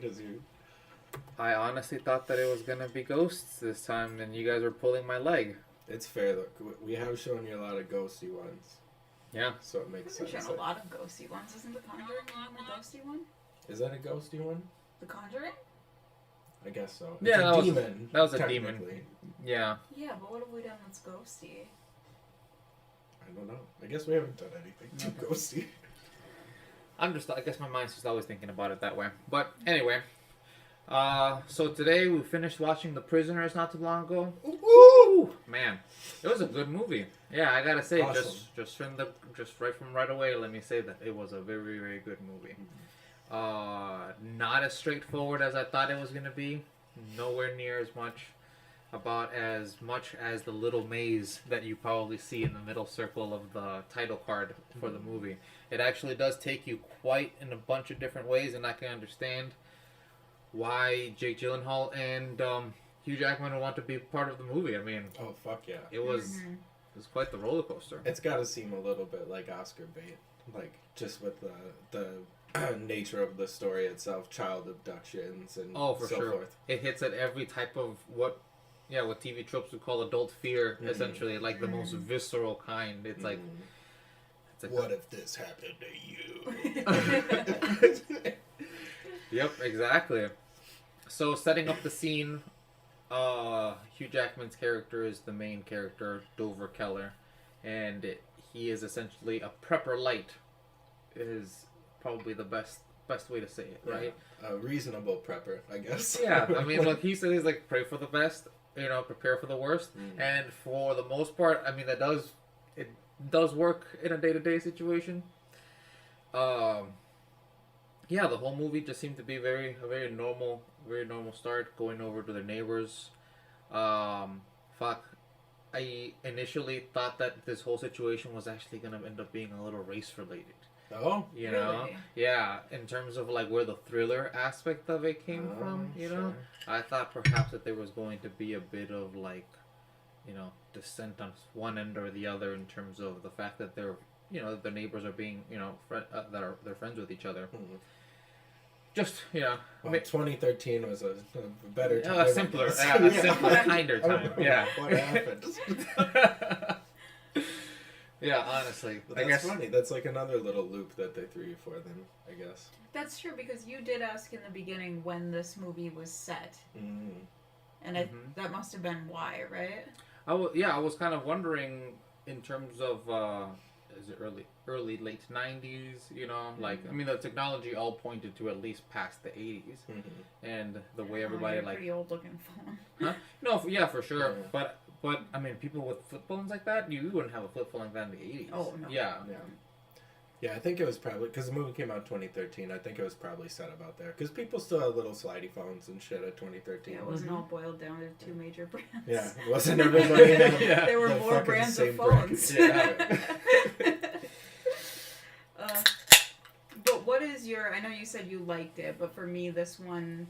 sweet as you. I honestly thought that it was gonna be ghosts this time, and you guys were pulling my leg. It's fair, look. We have shown you a lot of ghosty ones. Yeah. So it makes sense. We've shown a lot of ghosty ones. Isn't The Conjuring one a ghosty one? Is that a ghosty one? The Conjuring? I guess so. Yeah, it's that a was- demon. that was a demon. technically. Yeah. Yeah, but what have we done that's ghosty? I don't know. I guess we haven't done anything too ghosty. I guess my mind's just always thinking about it that way. But anyway, so today we finished watching The Prisoners not too long ago. Woo! Man, it was a good movie. Yeah, I gotta say, Awesome. just right away, let me say that it was a very, very good movie. Not as straightforward as I thought it was gonna be. Nowhere near as much as the little maze that you probably see in the middle circle of the title card for the movie. It actually does take you quite in a bunch of different ways, and I can understand why Jake Gyllenhaal and Hugh Jackman want to be part of the movie. I mean, Oh, fuck yeah. it was quite the roller coaster. It's got to seem a little bit like Oscar bait. Like, just with the nature of the story itself, child abductions and Oh, for so sure. forth. It hits at every type of what TV tropes would call adult fear, essentially, like the most visceral kind. It's like, What if this happened to you? Yep, exactly. So setting up the scene, Hugh Jackman's character is the main character, Dover Keller, and he is essentially a prepper light. Is probably the best way to say it, right? A reasonable prepper, I guess. Yeah, I mean, look, he says he's like, pray for the best, prepare for the worst, and for the most part, I mean, it does work in a day-to-day situation. Yeah, the whole movie just seemed to be a very normal start, going over to their neighbors. I initially thought that this whole situation was actually going to end up being a little race related. Oh? You know? Really? Yeah, in terms of like where the thriller aspect of it came from, you know? Sure. I thought perhaps that there was going to be a bit of like, dissent on one end or the other in terms of the fact that their neighbors are being, they're friends with each other. Mm-hmm. Just, Well, 2013 was a better time. a simpler kinder time. Yeah. What happened? Yeah, honestly. But I that's guess funny. That's like another little loop that they threw you for then, I guess. That's true, because you did ask in the beginning when this movie was set. Mm. And that must have been why, right? I was kind of wondering in terms of is it early late 90s, like I mean the technology all pointed to at least past the 80s. And the way everybody You're a like pretty old looking phone. Huh? No, yeah, for sure. Yeah. But I mean, people with flip phones like that, you wouldn't have a flip phone like that in the 80s. Oh, no. Yeah. Yeah, I think it was probably, because the movie came out 2013, I think it was probably set about there. Because people still had little slidey phones and shit at 2013. Yeah, it wasn't all boiled down to two major brands. Yeah, it wasn't everybody had Yeah. There were the more fucking brands of same brand. phones. Yeah. But what is I know you said you liked it, but for me this one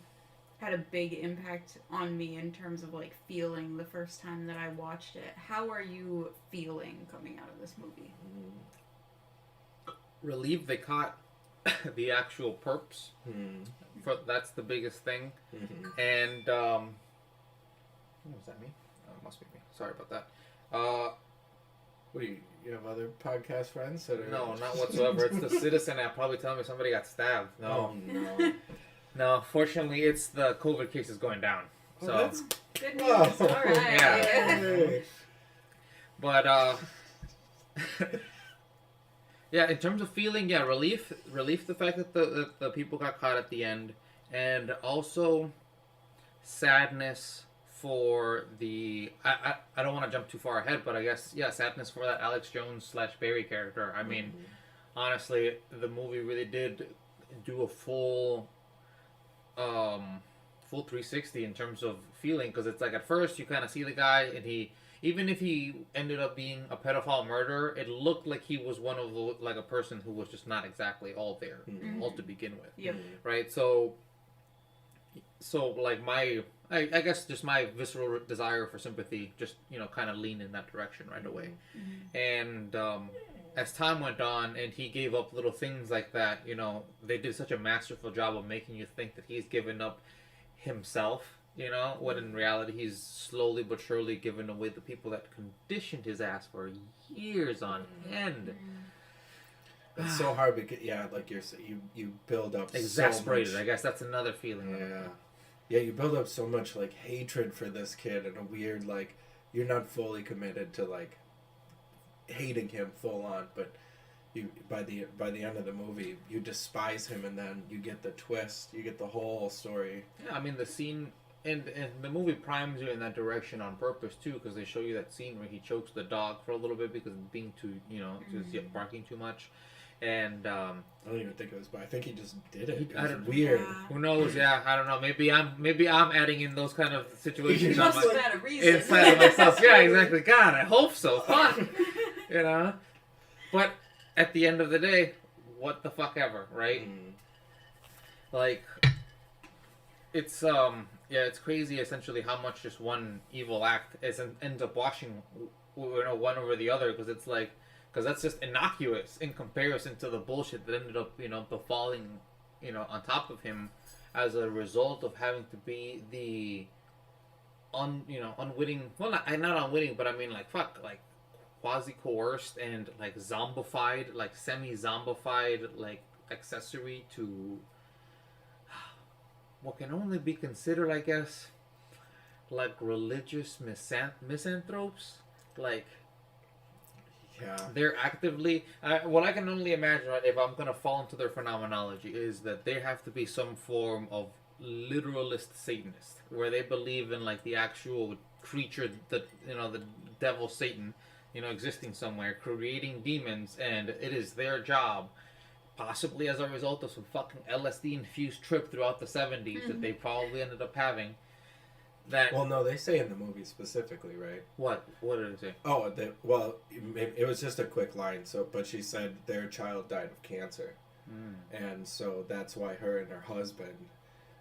had a big impact on me in terms of like feeling the first time that I watched it. How are you feeling coming out of this movie? Relieved they caught the actual perps. That's the biggest thing. And was that me? Oh, it must be me. Sorry about that. What do you have other podcast friends that are... No, not whatsoever. It's the Citizen app probably telling me somebody got stabbed. No. Oh, no. No, fortunately, it's the COVID cases going down. So, that's... Good news. Whoa. All right. Yeah. Hey. but yeah, in terms of feeling, yeah, relief the fact that the people got caught at the end, and also sadness for the I don't want to jump too far ahead, but I guess sadness for that Alex Jones / Barry character. I mean, honestly, the movie really did do a full 360 in terms of feeling, because it's like at first you kind of see the guy, and even if he ended up being a pedophile murderer, it looked like he was one of the, like a person who was just not exactly all there, all to begin with. Yep. Right? So like I guess just my visceral desire for sympathy just, kind of leaned in that direction right away. And as time went on and he gave up little things like that, you know, they did such a masterful job of making you think that he's given up himself, you know, when in reality he's slowly but surely given away the people that conditioned his ass for years on end. It's so hard because like you're saying, you build up Exasperated, so much, I guess that's another feeling. yeah, you build up so much like hatred for this kid and a weird like you're not fully committed to like hating him full on, but you by the end of the movie you despise him, and then you get the twist, you get the whole story. Yeah, I mean the scene and the movie primes you in that direction on purpose too, because they show you that scene where he chokes the dog for a little bit because it's being too, you know, just barking too much, and I don't even think it was, but I think he just did it. It I was don't- weird. Yeah. who knows? Yeah, I don't know. Maybe I'm adding in those kind of situations You on must my, have had a reason. inside of myself. Yeah, exactly. God, I hope so. Fuck. You know? But at the end of the day, what the fuck ever, right? Like, it's it's crazy essentially how much just one evil act ends up washing, you know, one over the other, because that's just innocuous in comparison to the bullshit that ended up, you know, befalling, you know, on top of him as a result of having to be the unwitting, well, not unwitting, but I mean, like, fuck, like, quasi-coerced and, like, zombified, like, semi-zombified, like, accessory to what can only be considered, I guess, like, religious misanthropes. Like, Yeah. they're actively, what I can only imagine, right, if I'm gonna fall into their phenomenology, is that they have to be some form of literalist Satanist, where they believe in, like, the actual creature, that, you know, the devil Satan, you know, existing somewhere, creating demons, and it is their job, possibly as a result of some fucking LSD infused trip throughout the 70s that they probably ended up having. That Well, no, they say in the movie specifically, right? what did it say? Oh, it was just a quick line. So, but she said their child died of cancer, and so that's why her and her husband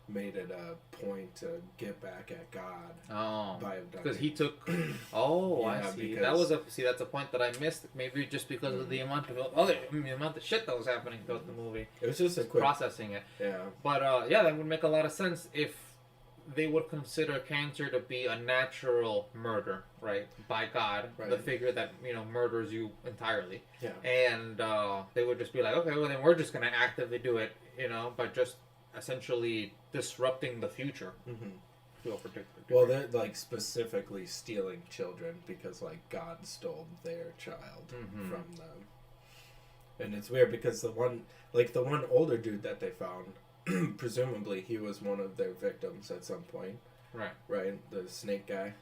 made it a point to get back at God. Oh, by abducting. because he took. Oh, Yeah, I see. because- That's a point that I missed. Maybe just because of the amount of the amount of shit that was happening throughout the movie, It was just a quick. processing it. Yeah. But yeah, that would make a lot of sense if they would consider cancer to be a natural murder, right, by God, the Right. figure that, you know, murders you entirely, Yeah. and they would just be like, okay, well then we're just gonna actively do it, you know, by just essentially disrupting the future Mm-hmm. to a particular Well, degree. they're like specifically stealing children because like God stole their child from them, and it's weird because the one older dude that they found, presumably he was one of their victims at some point, Right. right? The snake guy,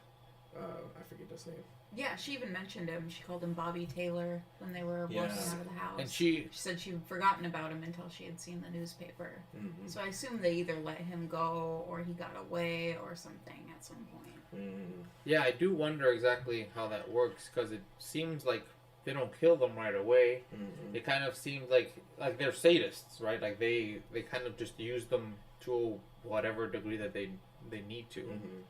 I forget his name. Yeah, she even mentioned him. She called him Bobby Taylor when they were walking Yes. out of the house. And she said she'd forgotten about him until she had seen the newspaper. Mm-hmm. So I assume they either let him go or he got away or something at some point. Mm-hmm. Yeah, I do wonder exactly how that works, because it seems like they don't kill them right away. Mm-hmm. It kind of seems like they're sadists, right? Like they kind of just use them to whatever degree that they need to. Mm-hmm.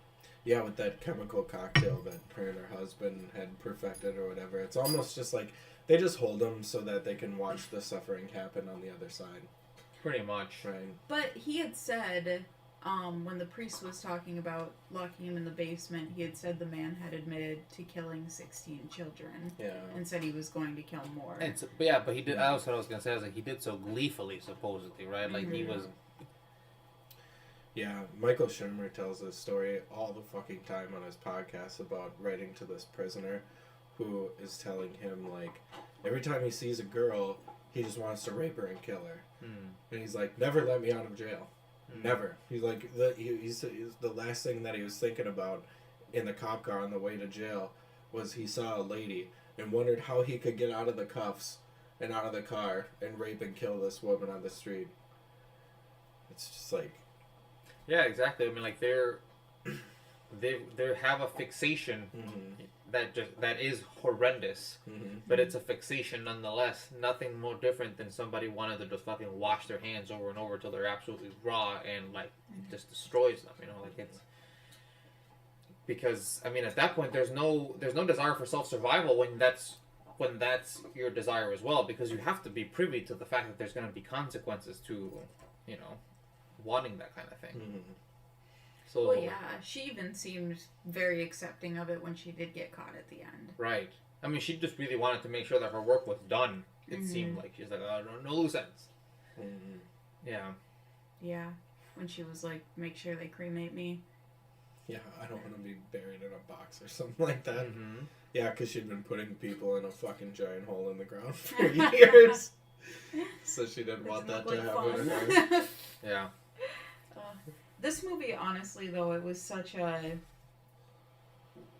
Yeah, with that chemical cocktail that her and her husband had perfected or whatever. It's almost just like they just hold them so that they can watch the suffering happen on the other side. Pretty much. Right. But he had said, when the priest was talking about locking him in the basement, he had said the man had admitted to killing 16 children Yeah. and said he was going to kill more. And so, but yeah, but he did. That's what I was gonna say. I was like, he did so gleefully, supposedly, right? Like he was. Yeah, Michael Schumer tells this story all the fucking time on his podcast about writing to this prisoner who is telling him, like, every time he sees a girl, he just wants to rape her and kill her. And he's like, never let me out of jail. Never. He's like, he's the last thing that he was thinking about in the cop car on the way to jail was he saw a lady and wondered how he could get out of the cuffs and out of the car and rape and kill this woman on the street. It's just like... Yeah, exactly. I mean, like they have a fixation that is horrendous, but it's a fixation nonetheless. Nothing more different than somebody wanted to just fucking wash their hands over and over till they're absolutely raw and like just destroys them. You know, like it's because I mean at that point there's no desire for self-survival when that's when that's your desire as well, because you have to be privy to the fact that there's going to be consequences to, wanting that kind of thing. Mm-hmm. So, well, yeah, she even seemed very accepting of it when she did get caught at the end. right. I mean, she just really wanted to make sure that her work was done. It seemed like she's like, oh, no loose ends. Mm-hmm. Yeah. Yeah, when she was like, make sure they cremate me. Yeah, I don't want to be buried in a box or something like that. Mm-hmm. Yeah, because she'd been putting people in a fucking giant hole in the ground for years. So she didn't want that to happen to her. Yeah. This movie, honestly, though, it was such a...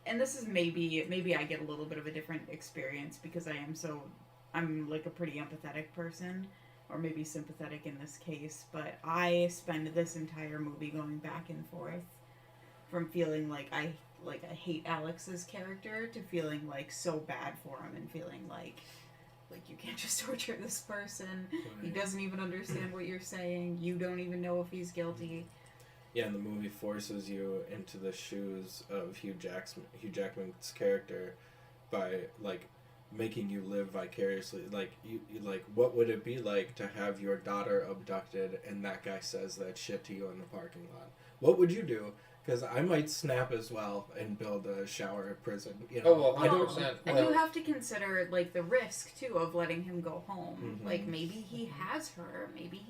And this is maybe I get a little bit of a different experience because I'm like a pretty empathetic person, or maybe sympathetic in this case, but I spend this entire movie going back and forth from feeling like I hate Alex's character to feeling like so bad for him and feeling like you can't just torture this person. Right. He doesn't even understand what you're saying. You don't even know if he's guilty. Yeah, and the movie forces you into the shoes of Hugh Jackman's character by like making you live vicariously. Like you like, what would it be like to have your daughter abducted and that guy says that shit to you in the parking lot? What would you do? Because I might snap as well and build a shower prison. You know, Oh, well, 100%. And you have to consider like the risk too of letting him go home. Mhm. Like maybe he has her. Maybe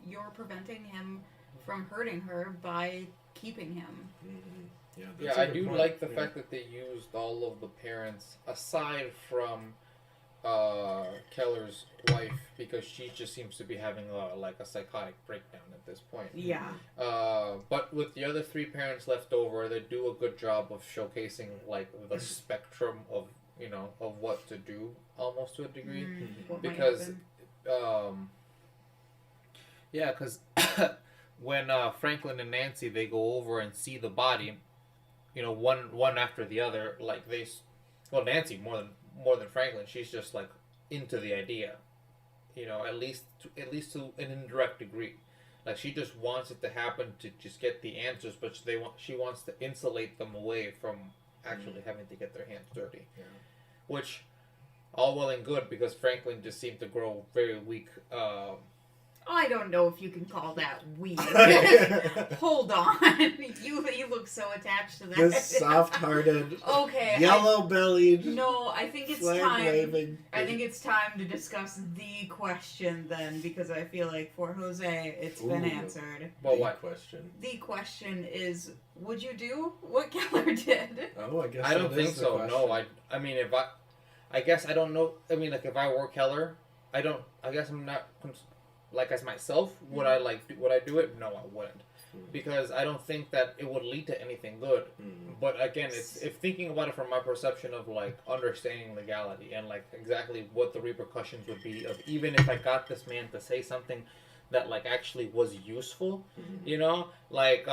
you're preventing him from hurting her by keeping him. Mm-hmm. Yeah, Yeah, that's a I good do point. like the Yeah. fact that they used all of the parents, aside from Keller's wife, because she just seems to be having a psychotic breakdown at this point. Yeah. But with the other three parents left over, they do a good job of showcasing like the spectrum of of what to do, almost to a degree. What might Because, happen. Because when Franklin and Nancy they go over and see the body, one after the other, like Nancy more than Franklin, she's just like into the idea, at least to an indirect degree. Like she just wants it to happen to just get the answers, but she wants to insulate them away from actually having to get their hands dirty. Yeah. Which, all well and good, because Franklin just seemed to grow very weak. I don't know if you can call that weak. Hold on. You look so attached to that. This soft-hearted, Okay. yellow-bellied, No, I think it's time. flag-waving. I think it's time to discuss the question then, because I feel like for Jose, it's been Ooh. answered. Well, Big what? question? The question is, would you do what Keller did? Oh, I guess I don't that is think the so. question. No, I mean, I guess I don't know. I mean, like if I were Keller, I guess I'm not. Like as myself, would I do it? No, I wouldn't, because I don't think that it would lead to anything good. But again, it's if thinking about it from my perception of like understanding legality and like exactly what the repercussions would be of even if I got this man to say something that like actually was useful, like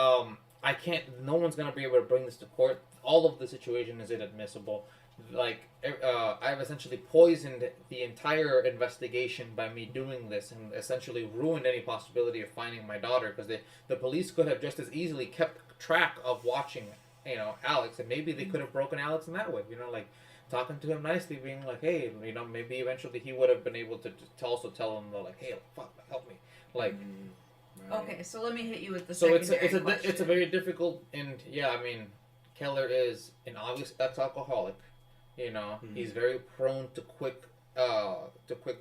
I can't. No one's gonna be able to bring this to court. All of the situation is inadmissible. Like I've essentially poisoned the entire investigation by me doing this, and essentially ruined any possibility of finding my daughter, because the police could have just as easily kept track of watching Alex, and maybe they could have broken Alex in that way, like talking to him nicely, being like, hey, maybe eventually he would have been able to also tell him like, hey, fuck, help me, like. Right. Okay, so let me hit you with the So secondary question. it's a very difficult, and I mean, Keller is an obvious ex-alcoholic. He's very prone to quick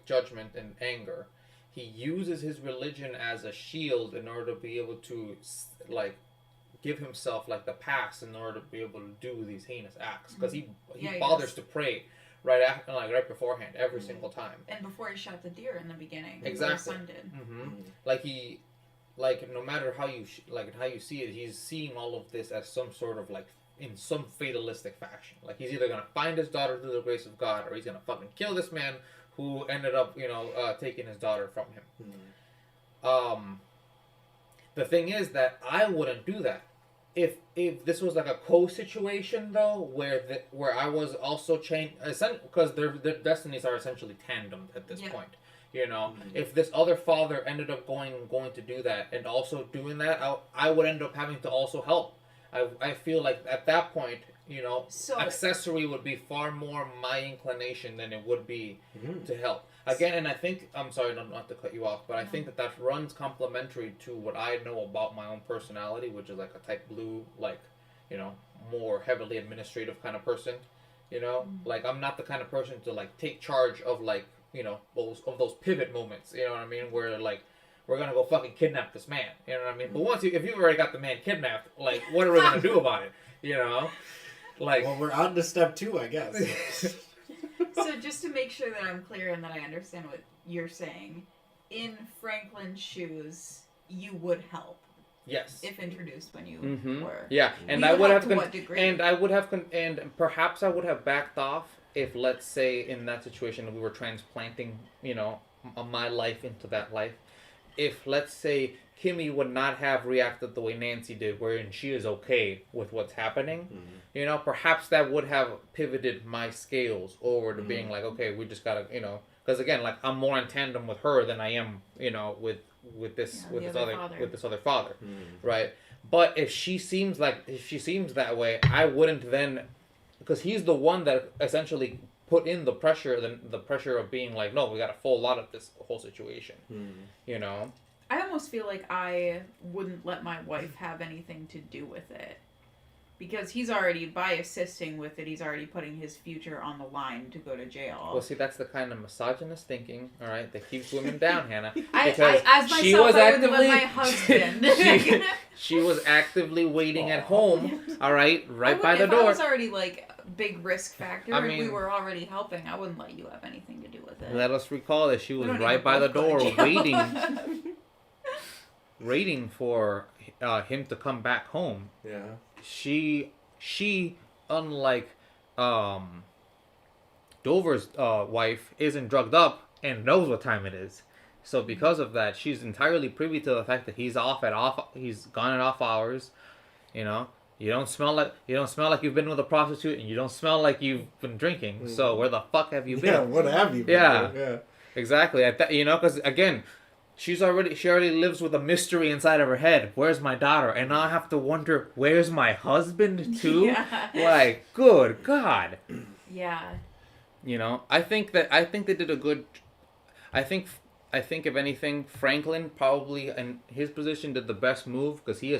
judgment and anger. He uses his religion as a shield in order to be able to like give himself like the pass in order to be able to do these heinous acts, because he bothers to pray right after, like right beforehand, every single time. And before he shot the deer in the beginning, Exactly. his son did. Like no matter how you how you see it, he's seeing all of this as some sort of like in some fatalistic fashion. Like he's either gonna find his daughter through the grace of God, or he's gonna fucking kill this man who ended up taking his daughter from him. The thing is that I wouldn't do that. If this was like a co-situation though, where I was also chained, because their destinies are essentially tandem at this point. If this other father ended up going to do that and also doing that, I would end up having to also help. I feel like at that point, accessory would be far more my inclination than it would be to help. Again, and I think, I'm sorry not to cut you off, but I think that runs complementary to what I know about my own personality, which is like a type blue, like, more heavily administrative kind of person. Like, I'm not the kind of person to like take charge of like, those pivot moments, you know what I mean, where like, we're gonna go fucking kidnap this man, you know what I mean? But if you've already got the man kidnapped, like, what are we gonna do about it, Like, well, we're on to step 2, I guess. So just to make sure that I'm clear and that I understand what you're saying, in Franklin's shoes, you would help. Yes. If introduced when you were. Yeah, and I would have, and perhaps I would have backed off if, let's say, in that situation we were transplanting, my life into that life. If, let's say, Kimmy would not have reacted the way Nancy did, wherein she is okay with what's happening, perhaps that would have pivoted my scales over to being like, okay, we just gotta, because again, like, I'm more in tandem with her than I am, with this other father, right? But if she seems that way, I wouldn't then, because he's the one that essentially put in the pressure of being like, no, we got a full lot of this whole situation, I almost feel like I wouldn't let my wife have anything to do with it. Because he's already, by assisting with it, he's already putting his future on the line to go to jail. Well, see, that's the kind of misogynist thinking, all right, that keeps women down, Hannah. Because I wouldn't let my husband. She was actively waiting at home, all right by the door. If I was already, like, big risk factor and we were already helping, I wouldn't let you have anything to do with it. Let us recall that she was right by the door waiting for him to come back home. Yeah. She unlike Dover's wife, isn't drugged up and knows what time it is. So because of that, she's entirely privy to the fact that he's gone at off hours. You don't smell like you've been with a prostitute, and you don't smell like you've been drinking. So where the fuck have you been? Yeah, what have you been? Yeah, exactly. Because again, she already lives with a mystery inside of her head. Where's my daughter? And now I have to wonder, where's my husband too? Yeah. Like, good God. Yeah. I think they did a good. I think if anything, Franklin probably in his position did the best move, because he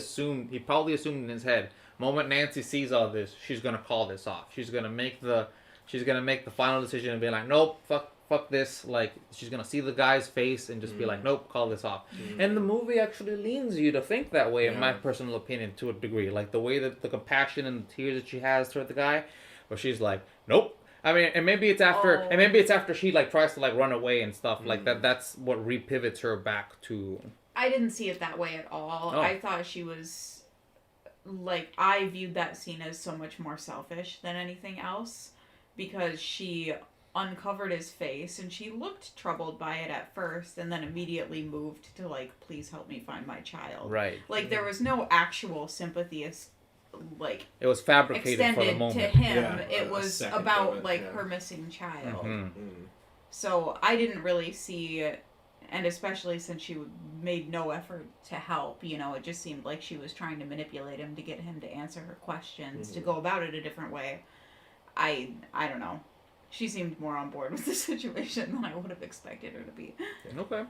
probably assumed in his head, moment Nancy sees all this, she's gonna call this off. She's gonna make the final decision and be like, nope, fuck this. Like, she's gonna see the guy's face and just be like, nope, call this off. And the movie actually leans you to think that way, in my personal opinion, to a degree. Like, the way that the compassion and the tears that she has toward the guy, where she's like, nope. I mean, and maybe it's after she like tries to like run away and stuff like that. That's what repivots her back to. I didn't see it that way at all. I thought she was like, I viewed that scene as so much more selfish than anything else, because she uncovered his face and she looked troubled by it at first, and then immediately moved to like, please help me find my child. Right. Like, there was no actual sympathy. Like, it was fabricated for the moment. To him, it was about her missing child. So I didn't really see it, and especially since she made no effort to help, it just seemed like she was trying to manipulate him to get him to answer her questions, to go about it a different way. I don't know. She seemed more on board with the situation than I would have expected her to be. Okay,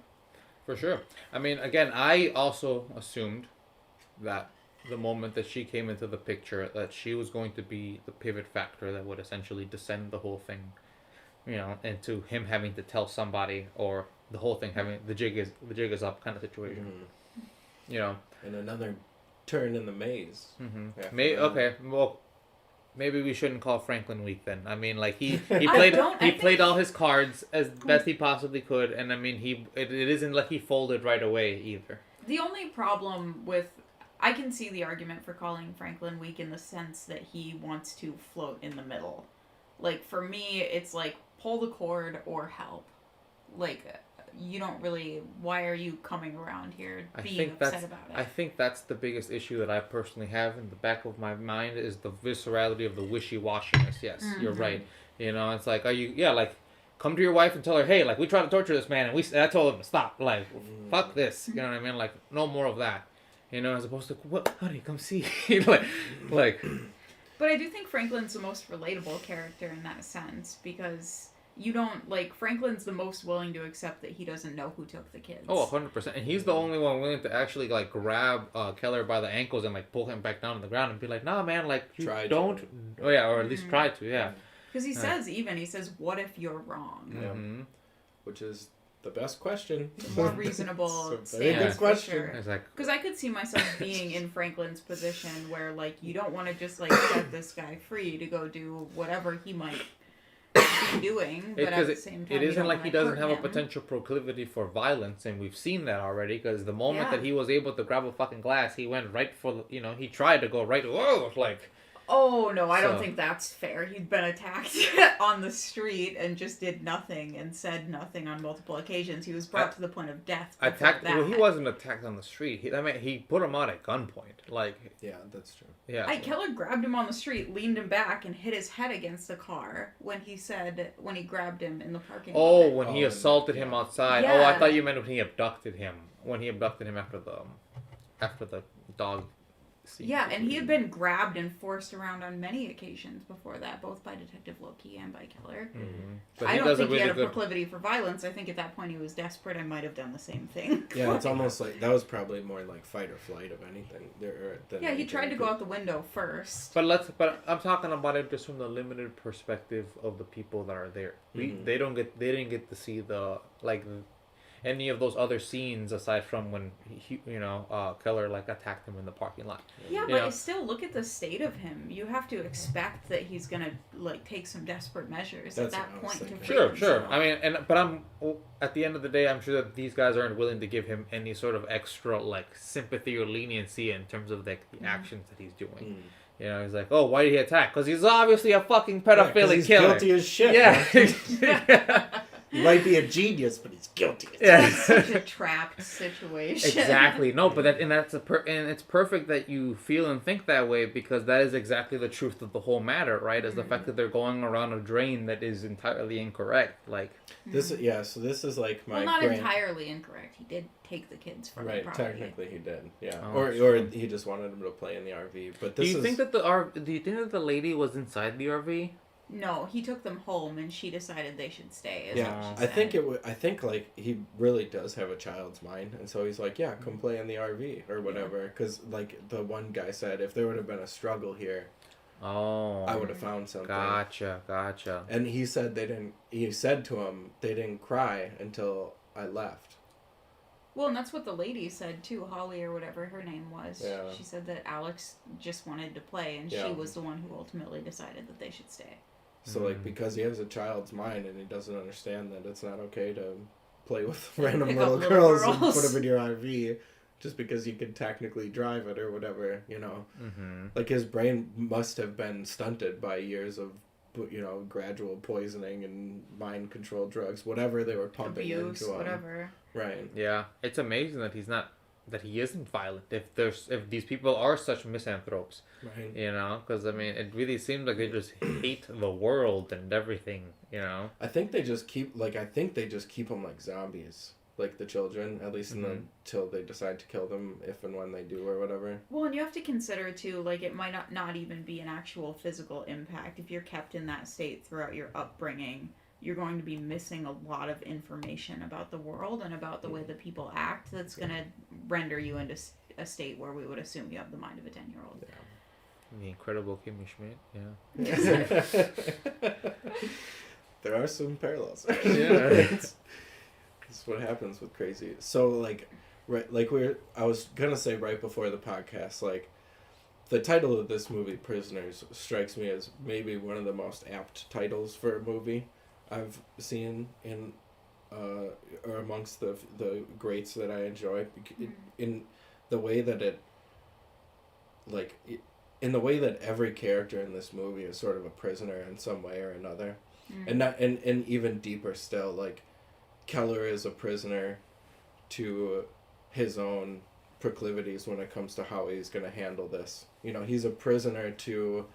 for sure. I mean, again, I also assumed that the moment that she came into the picture, that she was going to be the pivot factor that would essentially descend the whole thing, into him having to tell somebody, or the whole thing having the jig is up kind of situation. And another turn in the maze. Okay, well, maybe we shouldn't call Franklin weak then. I mean, like, he played all his cards as best he possibly could, and I mean, it isn't like he folded right away either. The only problem with, I can see the argument for calling Franklin weak in the sense that he wants to float in the middle. Like, for me, it's like, pull the cord or help. Like, you don't really, why are you coming around here being upset about it? I think that's the biggest issue that I personally have in the back of my mind, is the viscerality of the wishy-washiness. Yes, you're right. It's like, come to your wife and tell her, hey, like, we tried to torture this man, and I told him to stop. Like, fuck this. You know what I mean? Like, no more of that. As opposed to, what, honey, come see. like, But I do think Franklin's the most relatable character in that sense, because you don't, like, Franklin's the most willing to accept that he doesn't know who took the kids. Oh, 100%. And he's the only one willing to actually, like, grab Keller by the ankles and, like, pull him back down to the ground and be like, nah, man, like, you don't... Oh, yeah, or at least try to, yeah. Because he says, what if you're wrong? Yeah. Mm-hmm. Which is the best question. The more reasonable It's a very good question. Sure. It's like... Because I could see myself being in Franklin's position where, like, you don't want to just, like, set this guy free to go do whatever he might be doing, but at the same time, it isn't like he doesn't have him. a potential proclivity for violence, and we've seen that already. Because the moment Yeah. that he was able to grab a fucking glass, he went right for he tried to go right. Whoa, like. Oh no, I don't think that's fair. He'd been attacked on the street and just did nothing and said nothing on multiple occasions. He was brought to the point of death. Attacked. Well, he wasn't attacked on the street. He put him out at gunpoint. Like. Yeah, that's true. Yeah. Keller grabbed him on the street, leaned him back, and hit his head against the car when he grabbed him in the parking lot. Oh, when he assaulted him outside. Yeah. Oh, I thought you meant when he abducted him. When he abducted him after the dog scene. Yeah, and he had been grabbed and forced around on many occasions before that, both by Detective Loki and by Keller. Mm-hmm. But I don't think he had a proclivity for violence. I think at that point he was desperate. I might have done the same thing. Yeah, it's almost like that was probably more like fight or flight of anything. Yeah, he tried to go out the window first. But I'm talking about it just from the limited perspective of the people that are there. Mm-hmm. They didn't get to see any of those other scenes aside from when Keller like attacked him in the parking lot. Yeah, but still, look at the state of him. You have to expect that he's gonna like take some desperate measures at that point to free Sure. himself. I mean, but I'm at the end of the day, I'm sure that these guys aren't willing to give him any sort of extra like sympathy or leniency in terms of like the actions that he's doing. He's like, oh, why did he attack? Because he's obviously a fucking pedophilic killer. Guilty as shit. Yeah. He might be a genius, but he's guilty. It's such a trapped situation. Exactly. No, but it's perfect that you feel and think that way, because that is exactly the truth of the whole matter, right? Is the fact that they're going around a drain that is entirely incorrect. Like this is like my not entirely incorrect. He did take the kids from the property. Technically he did. Yeah. Oh, or he just wanted them to play in the RV. But do you think that the lady was inside the RV? No, he took them home, and she decided they should stay. I think like he really does have a child's mind, and so he's like, yeah, come play in the RV or whatever. Because like the one guy said, if there would have been a struggle here, I would have found something. Gotcha. And he said they didn't. He said to him, they didn't cry until I left. Well, and that's what the lady said too, Holly or whatever her name was. Yeah. She said that Alex just wanted to play, and she was the one who ultimately decided that they should stay. So, like, because he has a child's mind and he doesn't understand that it's not okay to play with random little girls and put them in your RV just because you can technically drive it or whatever, Mm-hmm. Like, his brain must have been stunted by years of, gradual poisoning and mind-controlled drugs, whatever they were pumping Abuse, into him. whatever. Right. Yeah, it's amazing that he isn't violent. If these people are such misanthropes, Right. because I mean, it really seems like they just hate the world and everything. I think they just keep them like zombies, like the children, at least until they decide to kill them, if and when they do or whatever. Well, and you have to consider too, like, it might not even be an actual physical impact. If you're kept in that state throughout your upbringing, you're going to be missing a lot of information about the world and about the way that people act. That's going to render you into a state where we would assume you have the mind of a 10-year-old. Yeah. The incredible Kimmy Schmidt, yeah. There are some parallels. Yeah. It's what happens with crazy. So, like, I was gonna say right before the podcast, like, the title of this movie, Prisoners, strikes me as maybe one of the most apt titles for a movie I've seen in, or amongst the greats that I enjoy, in the way that in the way that every character in this movie is sort of a prisoner in some way or another, and even deeper still, like, Keller is a prisoner to his own proclivities when it comes to how he's going to handle this. He's a prisoner to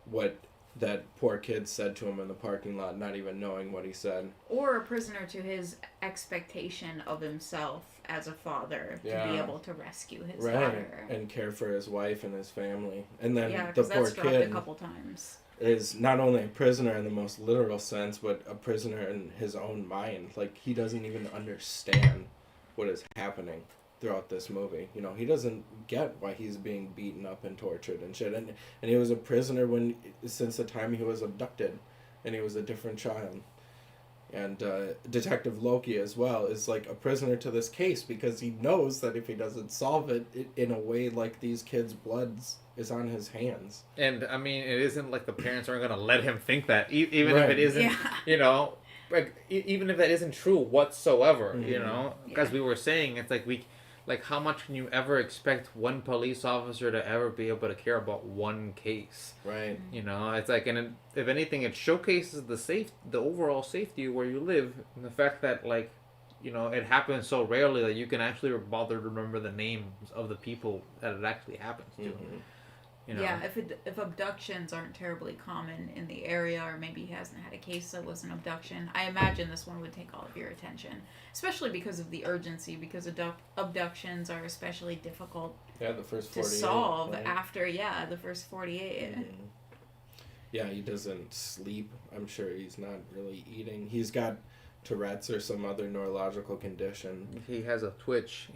what that poor kid said to him in the parking lot, not even knowing what he said. Or a prisoner to his expectation of himself as a father to be able to rescue his daughter. And care for his wife and his family. And then that's the poor dropped kid a couple times. is not only a prisoner in the most literal sense, but a prisoner in his own mind. Like, he doesn't even understand what is happening throughout this movie. You know, he doesn't get why he's being beaten up and tortured and shit. And he was a prisoner since the time he was abducted, and he was a different child. And Detective Loki as well is like a prisoner to this case because he knows that if he doesn't solve it in a way, like, these kids' blood is on his hands. And I mean, it isn't like the parents aren't gonna let him think that, even if it isn't, you know, like even if that isn't true whatsoever, you know. As we were saying, it's like how much can you ever expect one police officer to ever be able to care about one case? Right. You know, it's like, and if anything, it showcases the overall safety where you live, and the fact that, like, you know, it happens so rarely that you can actually bother to remember the names of the people that it actually happens to. You know? Yeah, if abductions aren't terribly common in the area, or maybe he hasn't had a case that was an abduction, I imagine this one would take all of your attention, especially because of the urgency, because abductions are especially difficult the first 48, to solve right? after, the first 48. Yeah, he doesn't sleep. I'm sure he's not really eating. He's got Tourette's or some other neurological condition. He has a twitch,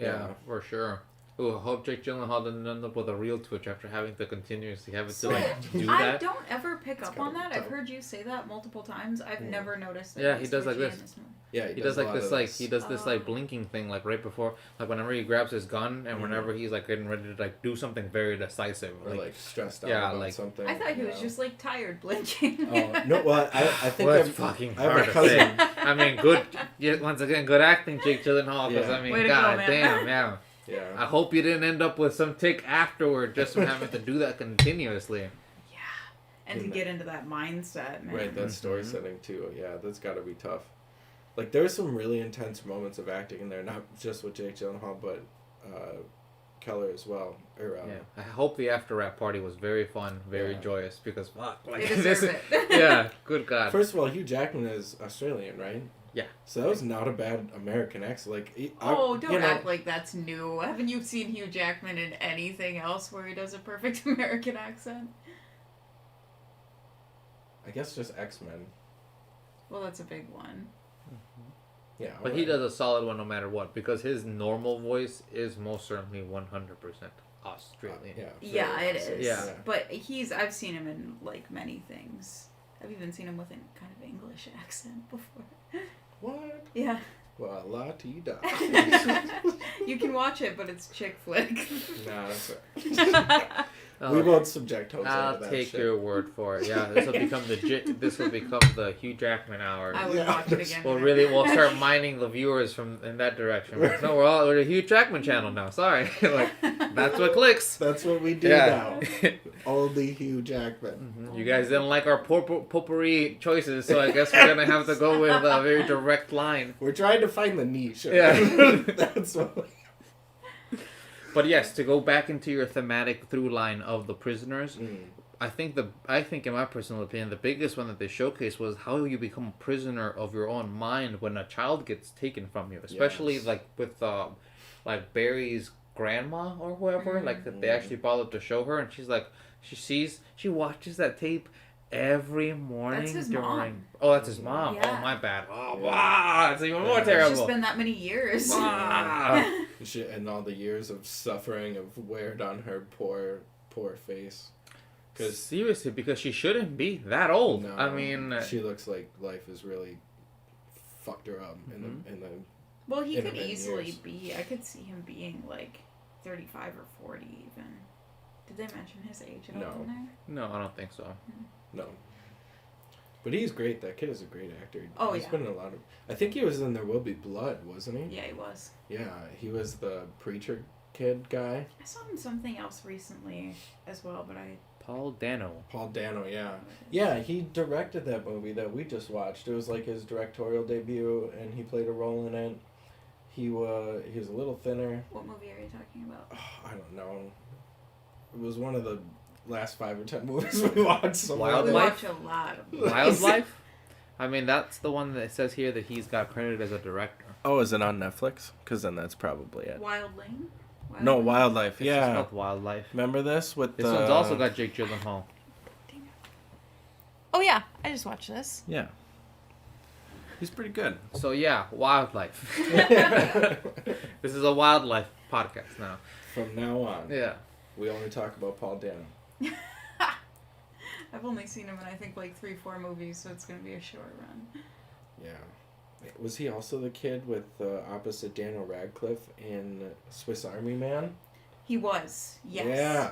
for sure. Ooh, I hope Jake Gyllenhaal didn't end up with a real twitch after having to continuously have it to do that. I don't ever pick up on that. I've heard you say that multiple times. I've never noticed that. Yeah, he does like this. Yeah, he does like this, he does this like blinking thing, like right before, like whenever he grabs his gun and whenever he's like getting ready to like do something very decisive, or like stressed out about like something. I thought he was just like tired blinking. Oh no! Well, I think that's fucking hard to say. I mean, good. Yeah, once again, good acting, Jake Gyllenhaal. Because I mean, god damn, yeah. Yeah. I hope you didn't end up with some tick afterward just from having to do that continuously. Yeah, and to get into that mindset, man. Right, that story setting too. Yeah, that's got to be tough. Like, there's some really intense moments of acting in there, not just with Jake Gyllenhaal, but Keller as well. I hope the after rap party was very fun, very joyous, because fuck, like they deserve it. Yeah, good god. First of all, Hugh Jackman is Australian, right? Yeah. So that was not a bad American accent. Like, don't act like that's new. Haven't you seen Hugh Jackman in anything else where he does a perfect American accent? I guess just X-Men. Well, that's a big one. Yeah. But he does a solid one no matter what, because his normal voice is most certainly 100% Australian. Yeah, it is. Yeah. But I've seen him in like many things. I've even seen him with a kind of English accent before. What? Yeah. Well, la-ti-da. You can watch it, but it's chick flick. Nah, that's right. We won't subject Jose to that I'll take your word for it. Yeah, this will become the Hugh Jackman hour. I would watch it again. We'll start mining the viewers in that direction. No, we're a Hugh Jackman channel now. Sorry, like that's what clicks. That's what we do now. Only Hugh Jackman. Mm-hmm. You guys didn't like our potpourri choices, so I guess we're gonna have to go with a very direct line. We're trying to find the niche. Yeah, that's what. But yes, to go back into your thematic through line of the prisoners, I think in my personal opinion, the biggest one that they showcased was how you become a prisoner of your own mind when a child gets taken from you, especially like with like Barry's grandma or whoever, like they actually bothered to show her, and she's like, she watches that tape every morning. That's his mom. Oh, that's his mom. Yeah. Oh, my bad. Oh, wow, it's even more terrible. It's just been that many years. Wow. And all the years of suffering have weared on her poor face. Seriously, because she shouldn't be that old. No, I mean, she looks like life has really fucked her up in the. Well, he could easily be. I could see him being like 35 or 40 even. Did they mention his age at all in there? No, I don't think so. No. But he's great. That kid is a great actor. Oh, He's been in a lot of... I think he was in There Will Be Blood, wasn't he? Yeah, he was. Yeah, he was the preacher kid guy. I saw him in something else recently as well, but Paul Dano, yeah. Yeah, he directed that movie that we just watched. It was like his directorial debut, and he played a role in it. He was a little thinner. What movie are you talking about? Oh, I don't know. It was one of the last 5 or 10 movies we watched. So We Wildlife? watch a lot of Wildlife? I mean, that's the one that says here that he's got credited as a director. Oh, is it on Netflix? Because then that's probably it. Wild Lane? No, Wildlife. It's just Yeah. called Wildlife. Remember this with This the... one's also got Jake Gyllenhaal. Oh yeah, I just watched this. Yeah. He's pretty good. So yeah, Wildlife. This is a wildlife podcast now. From now on, Yeah. we only talk about Paul Dano. I've only seen him in I think like 3-4 movies, so it's gonna be a short run. Yeah. Was he also the kid with opposite Daniel Radcliffe in Swiss Army Man? He was, yes. Yeah.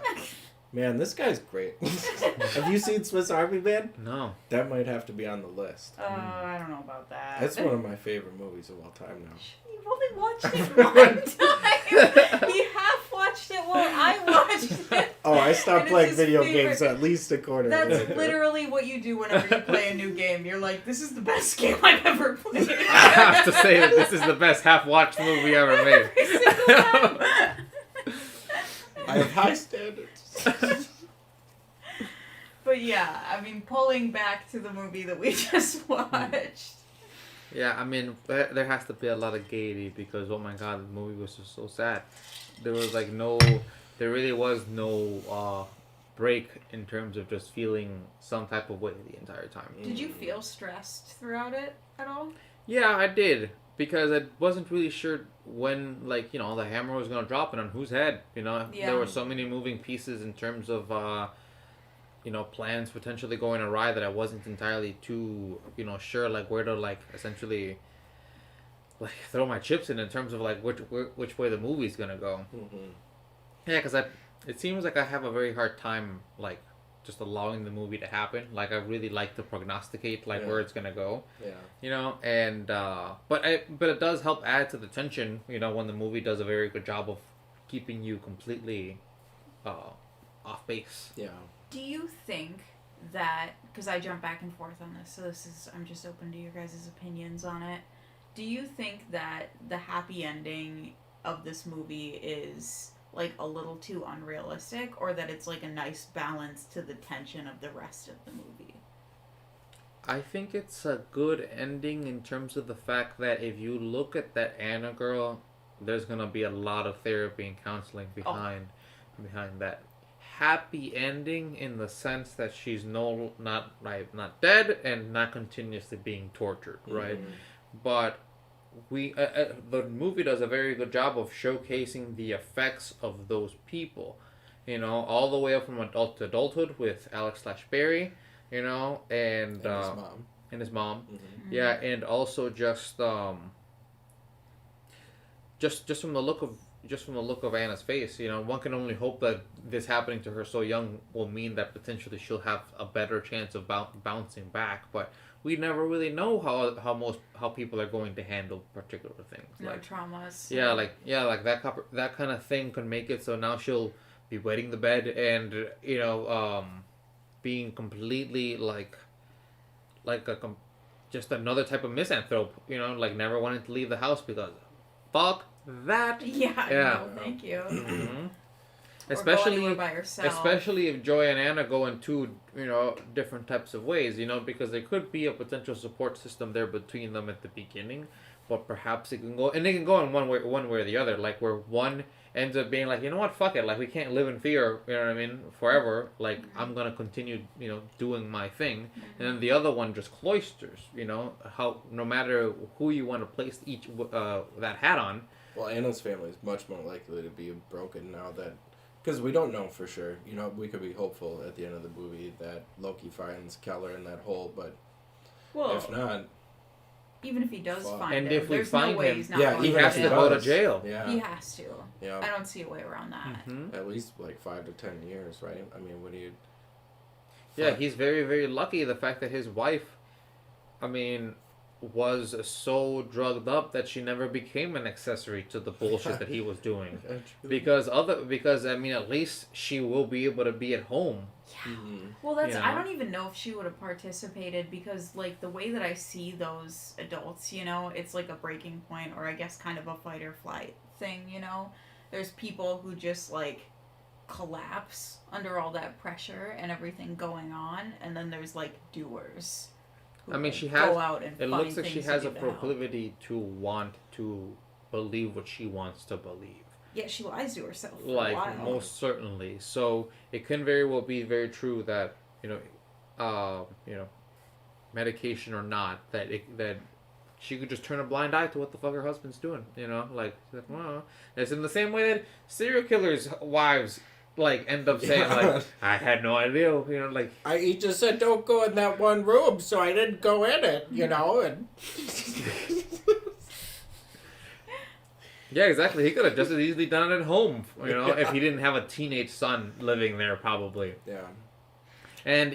Man, this guy's great. Have you seen Swiss Army Man? No. That might have to be on the list. I don't know about that. That's one of my favorite movies of all time now. You've only watched it one time. He half watched it while I watched it. Oh, I stopped And it's playing his video favorite. games at least a quarter. That's later. literally what you do whenever you play a new game. You're like, this is the best game I've ever played. I have to say that this is the best half-watched movie ever made. Every single time. I have high standards. But yeah, I mean, pulling back to the movie that we just watched. Yeah, I mean, there has to be a lot of gaiety because, oh my god, the movie was just so sad. There was like there really was no break in terms of just feeling some type of way the entire time. Did you feel stressed throughout it at all? Yeah, I did. Because I wasn't really sure when, like, the hammer was going to drop and on whose head. Yeah. There were so many moving pieces in terms of, plans potentially going awry that I wasn't entirely too, sure, like, where to, like, essentially, like, throw my chips in terms of, like, which way the movie's going to go. Mm-hmm. Yeah, because it seems like I have a very hard time, like, just allowing the movie to happen. Like, I really like to prognosticate, like, where it's going to go. Yeah. And but it does help add to the tension, when the movie does a very good job of keeping you completely off base. Yeah. Do you think that, because I jump back and forth on this, so I'm just open to your guys' opinions on it. Do you think that the happy ending of this movie is like a little too unrealistic, or that it's like a nice balance to the tension of the rest of the movie? I think it's a good ending in terms of the fact that if you look at that Anna girl, there's gonna be a lot of therapy and counseling behind that. Happy ending in the sense that she's not dead and not continuously being tortured, right? But the movie does a very good job of showcasing the effects of those people, all the way up from adult to adulthood with Alex /Barry, and his mom. And his mom. Mm-hmm. Yeah, and also just from the look of Anna's face, one can only hope that this happening to her so young will mean that potentially she'll have a better chance of bouncing back. But we never really know how people are going to handle particular things. No Like, traumas. like that kind of thing could make it so now she'll be wetting the bed and being completely just another type of misanthrope. Like never wanting to leave the house because fuck that. Yeah. Yeah. No, thank you. Mm-hmm. Or go anywhere by yourself. Especially if Joy and Anna go in two, different types of ways, because there could be a potential support system there between them at the beginning, but perhaps it can go in one way or the other, like where one ends up being like, you know what, fuck it, like we can't live in fear, forever, like I'm gonna continue, doing my thing, and then the other one just cloisters, how no matter who you want to place each that hat on. Well, Anna's family is much more likely to be broken now that... Because we don't know for sure. We could be hopeful at the end of the movie that Loki finds Keller in that hole, but if not... Even if he does Fuck. find And him, if we there's find no way him, he's not yeah, going he even has if to he go to does. jail. Yeah. He has to. Yeah. I don't see a way around that. Mm-hmm. At least like 5 to 10 years, right? I mean, what do you... Yeah, he's very, very lucky. The fact that his wife, was so drugged up that she never became an accessory to the bullshit that he was doing. Because at least she will be able to be at home. Yeah. Mm-hmm. Well, I don't even know if she would have participated because, like, the way that I see those adults, it's like a breaking point or I guess kind of a fight or flight thing, There's people who just, like, collapse under all that pressure and everything going on, and then there's like doers who I mean, like, she has. go out and It find looks like things she to has do a to help. proclivity to want to believe what she wants to believe. Yeah, she lies to herself for Like a while. most certainly. So it can very well be very true that medication or not, that she could just turn a blind eye to what the fuck her husband's doing. Like well, it's in the same way that serial killers' wives like end up saying like, I had no idea. Like He just said don't go in that one room, so I didn't go in it. And yeah, exactly. He could have just as easily done it at home. If he didn't have a teenage son living there, probably. yeah. And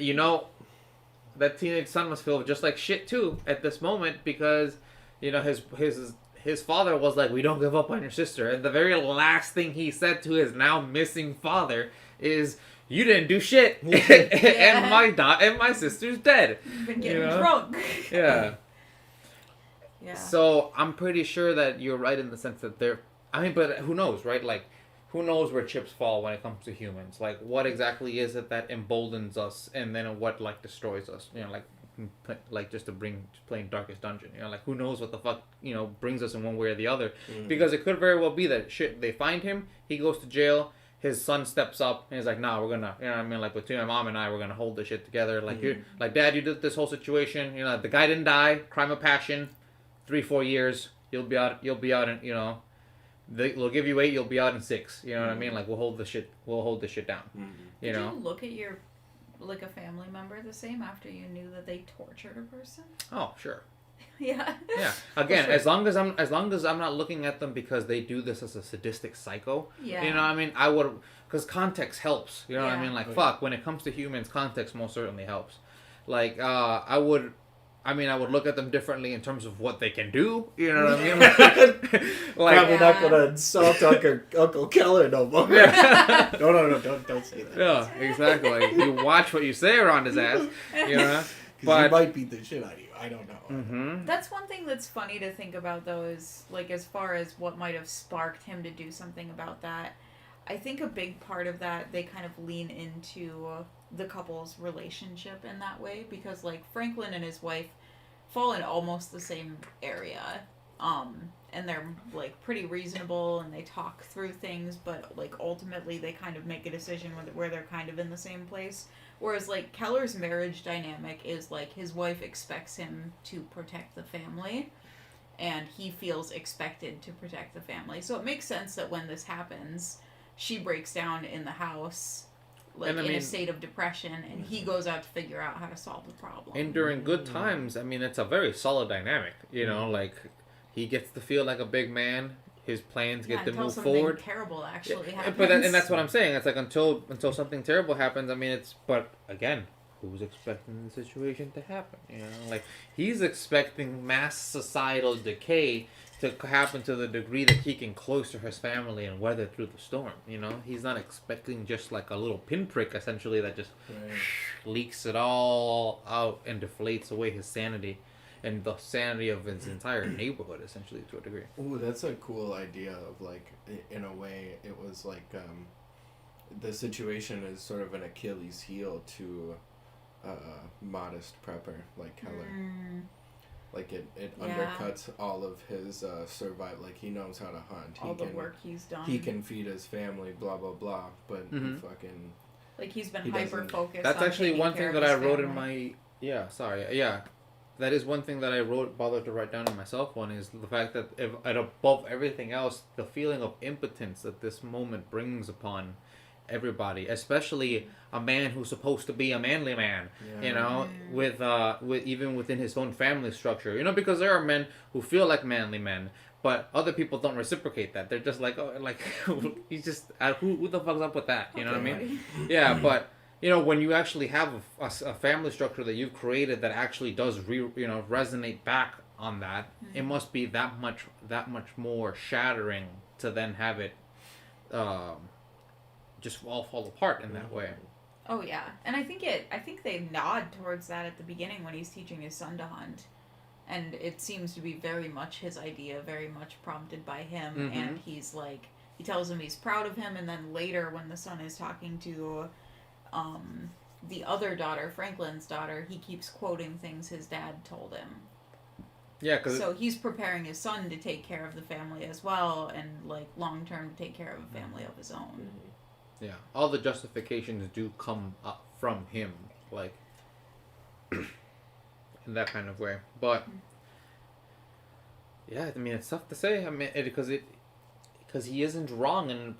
that teenage son must feel just like shit too at this moment because, his father was like, we don't give up on your sister. And the very last thing he said to his now missing father is, you didn't do shit. And my sister's dead. You've been getting drunk. Yeah. Yeah. So I'm pretty sure that you're right in the sense that but who knows, right? Like, who knows where chips fall when it comes to humans? Like, what exactly is it that emboldens us, and then what like destroys us? Like just to bring playing Darkest Dungeon. Like who knows what the fuck brings us in one way or the other? Because it could very well be that shit. They find him, he goes to jail. His son steps up and he's like, "Nah, we're gonna, like between my mom and I, we're gonna hold this shit together. Like you're like, Dad, you did this whole situation. The guy didn't die. Crime of passion, 3-4 years. You'll be out. In they'll give you 8. You'll be out in 6. You know what I mean? Like we'll hold this shit down. Did you look at your a family member the same after you knew that they tortured a person? Oh, sure. Yeah. Yeah. Again, Sure. as long as I'm not looking at them because they do this as a sadistic psycho. Yeah. I mean, I would, because context helps. You know what I Yeah. mean? Like fuck, when it comes to humans, context most certainly helps. Like I would look at them differently in terms of what they can do. You know what I mean? Like, Probably not gonna insult Uncle Keller no more. Yeah. No, don't say that. Yeah, exactly. Like, you watch what you say around his ass. Because But he might beat the shit out of you. I don't know. Mm-hmm. That's one thing that's funny to think about, though, is like as far as what might have sparked him to do something about that. I think a big part of that, they kind of lean into the couple's relationship in that way, because like Franklin and his wife fall in almost the same area, and they're like pretty reasonable and they talk through things, but like ultimately they kind of make a decision where they're kind of in the same place. Whereas like Keller's marriage dynamic is like his wife expects him to protect the family, and he feels expected to protect the family. So it makes sense that when this happens, she breaks down in the house, like in a state of depression, and he goes out to figure out how to solve the problem. And during good times, I mean, it's a very solid dynamic. Like he gets to feel like a big man. His plans get to move forward. Terrible actually happens. And that's what I'm saying. It's like until something terrible happens. I mean, but again, who's expecting the situation to happen? Like he's expecting mass societal decay to happen to the degree that he can cloister his family and weather through the storm. He's not expecting just like a little pinprick essentially that just leaks it all out and deflates away his sanity. And the sanity of his entire neighborhood, essentially, to a degree. Ooh, that's a cool idea of, like, in a way, it was like, the situation is sort of an Achilles heel to modest prepper, like Keller. Like, it undercuts all of his survival. Like, he knows how to hunt. All the work he's done. He can feed his family, blah, blah, blah, but he fucking... Like, he's been hyper-focused That's on actually taking one care thing of that I his wrote family. in my... Yeah, sorry. Yeah. That is one thing that I bothered to write down in my cell phone, is the fact that above everything else, the feeling of impotence that this moment brings upon everybody, especially a man who's supposed to be a manly man, with even within his own family structure, because there are men who feel like manly men, but other people don't reciprocate that. They're just like, oh, like he's just who the fuck's up with that? You know what I mean? Yeah, but. When you actually have a family structure that you've created that actually does resonate back on that, it must be that much more shattering to then have it just all fall apart in that way. Oh yeah, and I think they nod towards that at the beginning when he's teaching his son to hunt, and it seems to be very much his idea, very much prompted by him, and he's like he tells him he's proud of him, and then later when the son is talking to the other daughter, Franklin's daughter, he keeps quoting things his dad told him. Yeah, because so he's preparing his son to take care of the family as well, and like long term to take care of a family of his own. Yeah, all the justifications do come up from him, like in that kind of way. But yeah, I mean, it's tough to say. I mean, because he isn't wrong in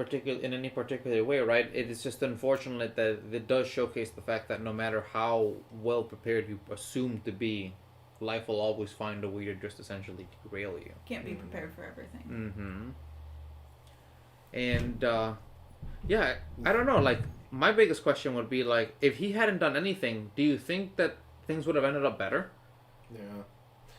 any particular way, right? It is just unfortunate that it does showcase the fact that no matter how well prepared you assume to be, life will always find a way to just essentially derail you. Can't be prepared for everything. Mm-hmm. And yeah, I don't know. Like, my biggest question would be like, if he hadn't done anything, do you think that things would have ended up better? Yeah.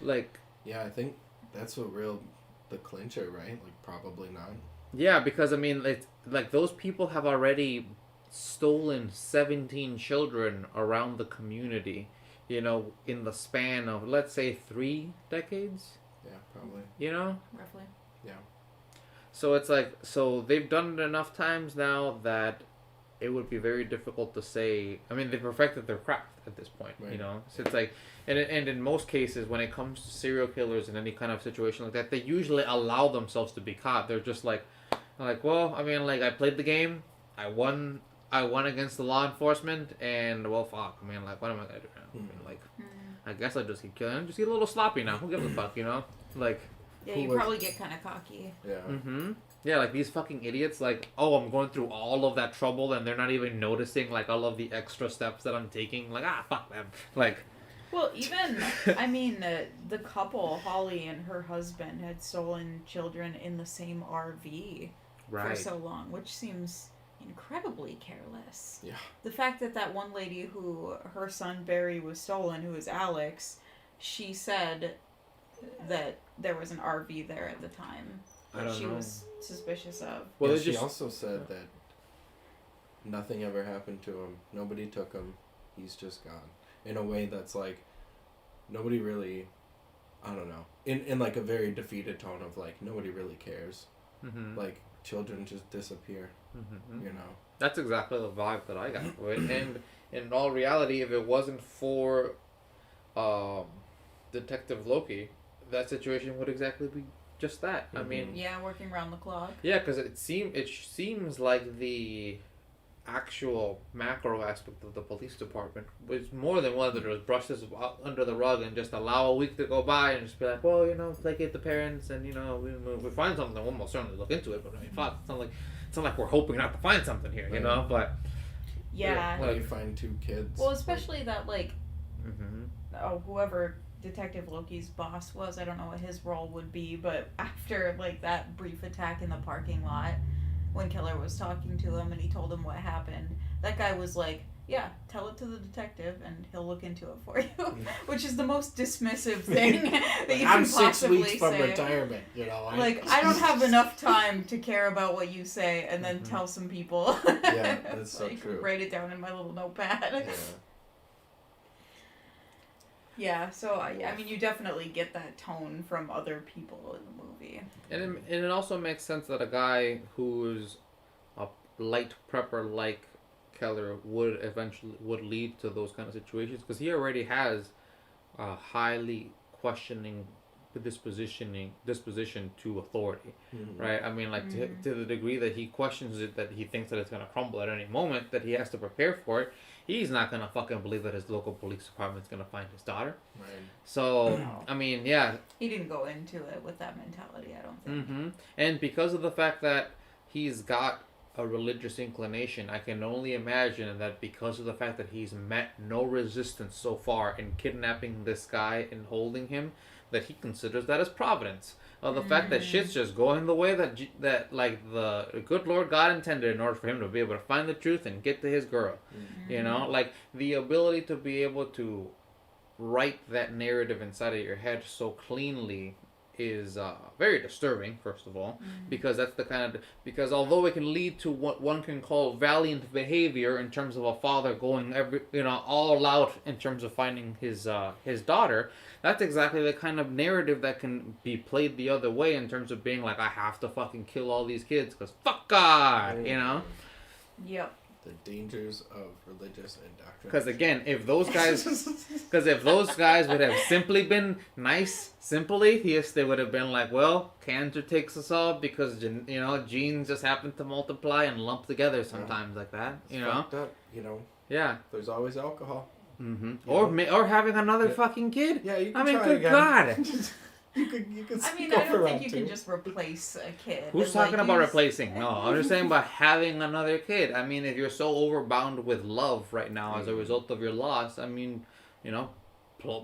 Like. Yeah, I think that's the clincher, right? Like, probably not. Yeah, because I mean, it's like those people have already stolen 17 children around the community. You know, in the span of, let's say, 3 decades? Yeah, probably. You know? Roughly. Yeah. So it's like, so they've done it enough times now that it would be very difficult to say. I mean, they've perfected their craft at this point, right. You know? So it's like, and in most cases, when it comes to serial killers in any kind of situation like that, they usually allow themselves to be caught. They're just like, well, I mean, like, I played the game, I won against the law enforcement, and, well, fuck, I mean, like, what am I gonna do now? I mean, like, I guess I just keep killing. Just get a little sloppy now. Who gives a fuck, you know? Like. Yeah, you probably get kind of cocky. Yeah. Mm-hmm. Yeah, like these fucking idiots, like, oh, I'm going through all of that trouble, and they're not even noticing, like, all of the extra steps that I'm taking. Like, fuck them. Like. Well, even, I mean, the couple, Holly and her husband, had stolen children in the same RV for so long, which seems incredibly careless. Yeah. The fact that one lady who her son Barry was stolen, who is Alex, she said that there was an RV there at the time that she was suspicious of. Well, yeah, she also said that nothing ever happened to him. Nobody took him. He's just gone. In a way that's like, nobody really, I don't know, in like a very defeated tone of like, nobody really cares. Mm-hmm. Like, children just disappear, you know. That's exactly the vibe that I got from it. And in all reality, if it wasn't for Detective Loki, that situation would exactly be just that. I mean, yeah, working around the clock. Yeah, because it seems like the actual macro aspect of the police department was more than willing to just brush this under the rug and just allow a week to go by and just be like, well, you know, placate the parents, and you know, we find something, we'll most certainly look into it. But I mean, fuck, it's not like we're hoping not to find something here, you know. But yeah, when you find 2 kids. Well, especially that like, whoever Detective Loki's boss was, I don't know what his role would be, but after like that brief attack in the parking lot, when Keller was talking to him and he told him what happened, that guy was like, yeah, tell it to the detective and he'll look into it for you. Which is the most dismissive thing that you can possibly say. I'm 6 weeks from retirement, you know. Like, I don't have enough time to care about what you say and then tell some people. Yeah, that's so like, true. Write it down in my little notepad. Yeah. Yeah, so I mean, you definitely get that tone from other people in the movie. And it also makes sense that a guy who's a light prepper like Keller would lead to those kind of situations, because he already has a highly questioning disposition to authority, right? I mean, like to the degree that he questions it, that he thinks that it's gonna crumble at any moment, that he has to prepare for it. He's not gonna fucking believe that his local police department's gonna find his daughter. Right. So I mean, yeah. He didn't go into it with that mentality, I don't think. And because of the fact that he's got a religious inclination, I can only imagine that because of the fact that he's met no resistance so far in kidnapping this guy and holding him, that he considers that as providence. The fact that shit's just going the way that like the good Lord God intended, in order for him to be able to find the truth and get to his girl. You know, like the ability to be able to write that narrative inside of your head so cleanly is very disturbing. First of all, because that's the kind of because although it can lead to what one can call valiant behavior in terms of a father going all out in terms of finding his daughter, that's exactly the kind of narrative that can be played the other way in terms of being like, I have to fucking kill all these kids because fuck God, Yep. The dangers of religious indoctrination. Because again, if those guys would have simply been nice, simple atheists, they would have been like, well, cancer takes us all because genes just happen to multiply and lump together sometimes like that. It's fucked up, Yeah. There's always alcohol. Mm-hmm. Or having another fucking kid. Yeah, you can try good again. God. You could I don't think you can just replace a kid. Who's talking about replacing? No, I'm just saying about having another kid. I mean, if you're so overbound with love right now as a result of your loss, I mean,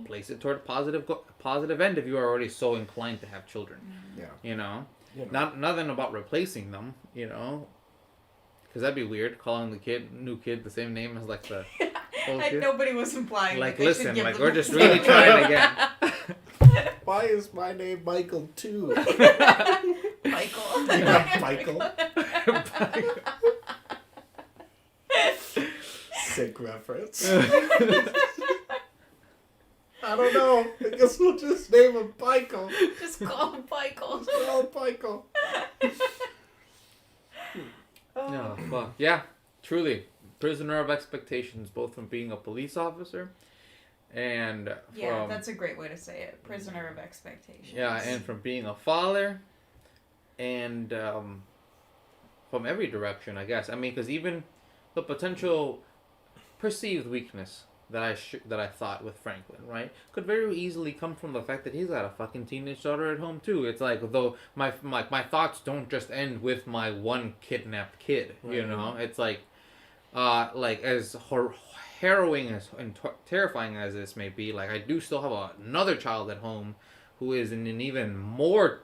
place it toward a positive end if you are already so inclined to have children. Yeah. Nothing about replacing them, because that'd be weird, calling the new kid the same name as like the old kid. Nobody was implying. Like, that listen, give like them we're just really trying again. Why is my name Michael too? Michael. Yeah, Michael. Sick reference. I don't know. I guess we'll just name him Michael. Just call him Michael. Just call him Michael. Oh, fuck. Yeah, truly. Prisoner of expectations, both from being a police officer and from... that's a great way to say it. Prisoner of expectations. Yeah, and from being a father and from every direction, I guess. I mean, because even the potential perceived weakness that I thought with Franklin, right, could very easily come from the fact that he's got a fucking teenage daughter at home too. It's like, though my thoughts don't just end with my one kidnapped kid, Right. It's like as harrowing and terrifying as this may be, like I do still have another child at home who is in an even more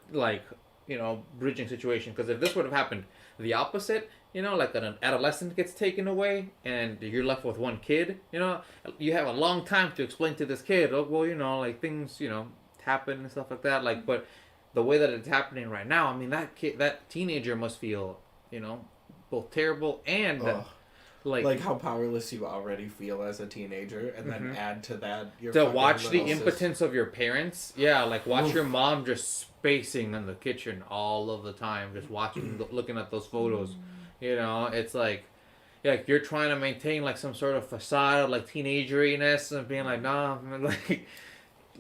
bridging situation. Because if this would have happened the opposite, like an adolescent gets taken away and you're left with one kid, you have a long time to explain to this kid, oh well, like things happen and stuff like that. Like, but the way that it's happening right now, I mean, that teenager must feel both terrible and. Like how powerless you already feel as a teenager, and then add to that your to watch the little impotence of your parents. Yeah, like watch your mom just spacing in the kitchen all of the time, just watching, looking at those photos. It's like, you're trying to maintain like some sort of facade of like teenageriness and being like, nah, like.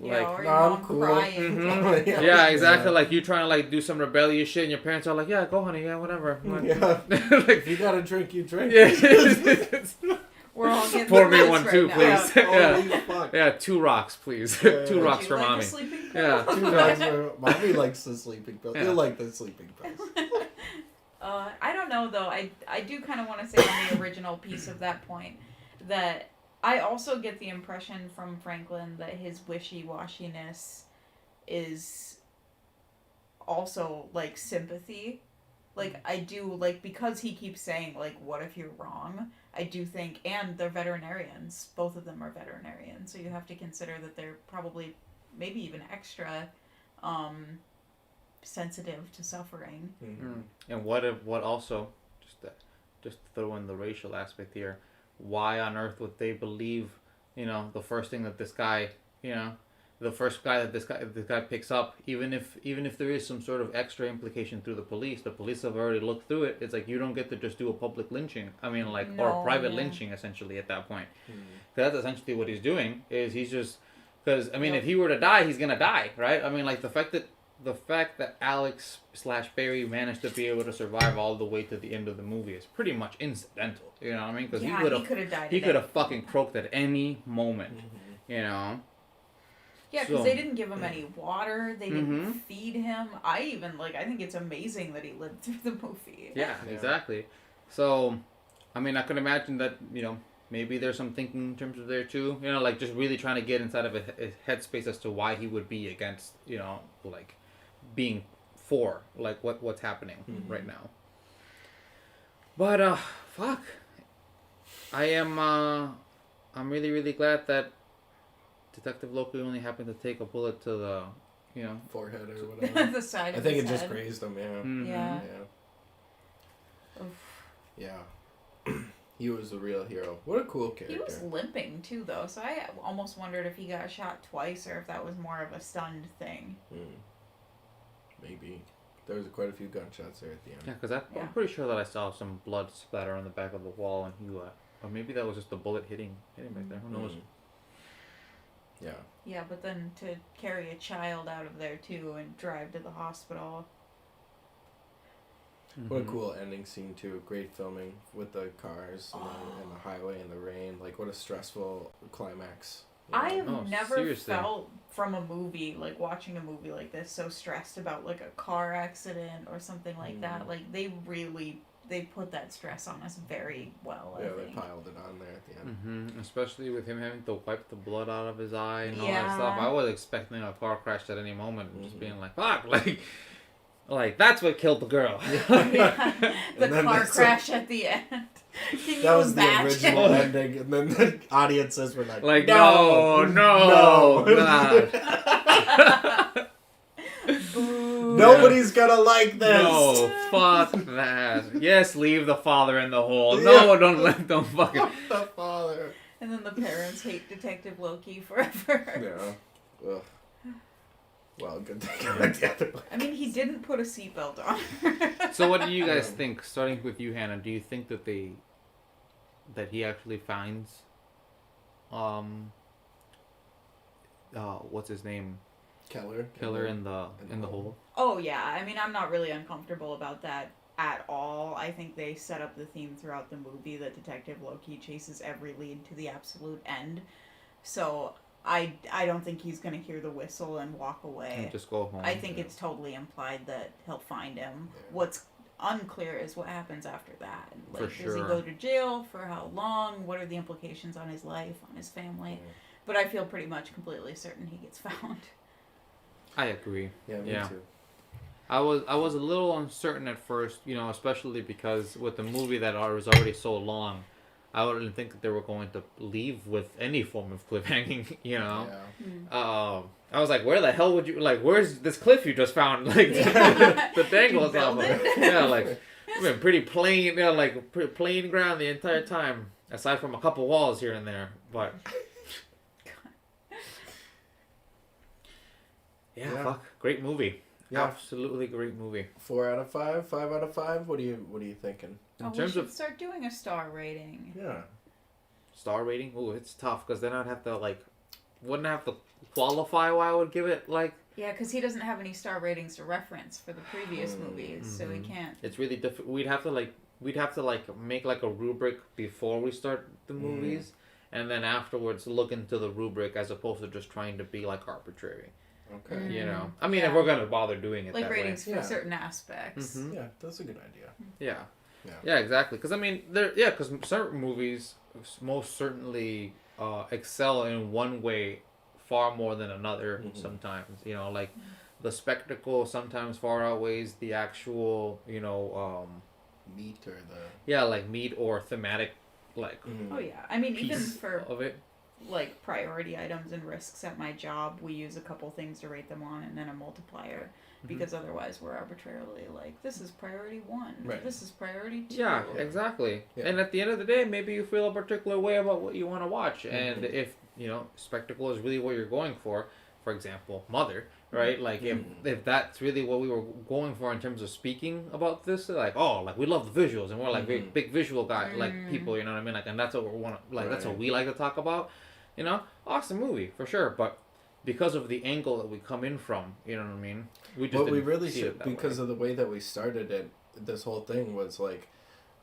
Or your mom cool. crying. Mm-hmm. Yeah, exactly. Like you trying to like do some rebellious shit, and your parents are like, "Yeah, go, honey. Yeah, whatever." Yeah. Like, if you gotta drink, you drink. Yeah. We're all getting Pour me the one right too, now. please. Holy fuck. Yeah, 2 rocks, please. Yeah. 2 rocks for Would you like mommy. a sleeping pill? Yeah. 2 dogs for mommy likes the sleeping pill. Yeah. You like the sleeping pills. I don't know though. I do kind of want to say on the original piece of that point that I also get the impression from Franklin that his wishy-washiness is also like sympathy. Like I do, like, because he keeps saying like, what if you're wrong? I do think, and they're veterinarians. Both of them are veterinarians, so you have to consider that they're probably maybe even extra sensitive to suffering. Mm-hmm. And what also, just to throw in the racial aspect here, why on earth would they believe, the first thing that this guy, the first guy that this guy picks up, even if there is some sort of extra implication through the police have already looked through it. It's like you don't get to just do a public lynching. I mean, like, or a private lynching essentially at that point. Mm-hmm. That's essentially what he's doing. Is he's just because I mean, if he were to die, he's gonna die, right? I mean, like the fact that Alex / Barry managed to be able to survive all the way to the end of the movie is pretty much incidental. You know what I mean? Because he could have died. He could have fucking croaked at any moment. Yeah, because they didn't give him any water. They didn't feed him. I think it's amazing that he lived through the movie. Yeah, exactly. So, I mean, I could imagine that, maybe there's some thinking in terms of there too. Like just really trying to get inside of his headspace as to why he would be against, like being for, like, what's happening right now. But, fuck. I'm really, really glad that Detective Loki only happened to take a bullet to the, you know, forehead or whatever. The side I of think his it just head. grazed him. Yeah. Mhm. Yeah. Yeah. Yeah. He was a real hero. What a cool character. He was limping too, though, so I almost wondered if he got shot twice or if that was more of a stunned thing. Maybe. There was quite a few gunshots there at the end. Yeah, because I'm pretty sure that I saw some blood splatter on the back of the wall, and he, or maybe that was just a bullet hitting back there. Who knows? Yeah. Yeah, but then to carry a child out of there too and drive to the hospital. What a cool ending scene too. Great filming with the cars and the highway and the rain. Like, what a stressful climax. I You know? have never felt from a movie, like watching a movie like this, so stressed about like a car accident or something like that. Like they put that stress on us very well. Yeah, I think. they piled it on there at the end. Especially with him having to wipe the blood out of his eye and all that Yeah. stuff. I was expecting a car crash at any moment, and just being like, "Fuck!" Like that's what killed the girl. Yeah. The And then car that's crash at the end. Can That you was the imagine? original ending, and then the audiences were like, no, no. God. Boo. Nobody's gonna like this. No, fuck that. Yes, leave the father in the hole. No, don't fucking. The father. And then the parents hate Detective Loki forever. Yeah. Ugh. Well, good thing I went the other way. I mean, he didn't put a seatbelt on. So, what do you guys think? Starting with you, Hannah. Do you think that he actually finds, what's his name? Keller In the hole. Oh yeah, I mean, I'm not really uncomfortable about that at all. I think they set up the theme throughout the movie that Detective Loki chases every lead to the absolute end. So I don't think he's gonna hear the whistle and walk away. And just go home. I think it's totally implied that he'll find him. Yeah. What's unclear is what happens after that. Like, For does he sure. go to jail? For how long? What are the implications on his life, on his family? Yeah. But I feel pretty much completely certain he gets found. I agree. Yeah, me too. I was a little uncertain at first, especially because with the movie that was already so long, I wouldn't think that they were going to leave with any form of cliffhanging, Yeah. I was like, where the hell would you, where's this cliff you just found? Like, the dangles off of it. Yeah, we've been pretty plain, pretty plain ground the entire time, aside from a couple walls here and there, but... Yeah, fuck. Great movie. Yeah. Absolutely great movie. 4 out of 5, 5 out of 5. What are you thinking? We should start doing a star rating. Yeah. Star rating? Ooh, it's tough because then I'd have to wouldn't I have to qualify why I would give it Yeah, because he doesn't have any star ratings to reference for the previous movies, so he can't. It's really difficult. We'd have to make a rubric before we start the movies, and then afterwards look into the rubric as opposed to just trying to be arbitrary. Okay. I mean, if we're gonna bother doing it, that ratings way. for certain aspects. Mm-hmm. Yeah, that's a good idea. Yeah, exactly. Because I mean, because certain movies most certainly excel in one way far more than another. Sometimes, the spectacle sometimes far outweighs the actual, meat or the meat or thematic, Oh yeah, I mean, even for of it. Priority items and risks at my job, we use a couple things to rate them on and then a multiplier, because otherwise we're arbitrarily this is priority 1, right. This is priority 2. Yeah, exactly. Yeah. And at the end of the day, maybe you feel a particular way about what you want to watch, and if spectacle is really what you're going for example, Mother, right? If that's really what we were going for in terms of speaking about this, we love the visuals and we're big visual guy people, you know what I mean? And that's what we want to that's what we like to talk about. Awesome movie for sure, but because of the angle that we come in from, you know what I mean? We just we really should, because of the way that we started it. This whole thing was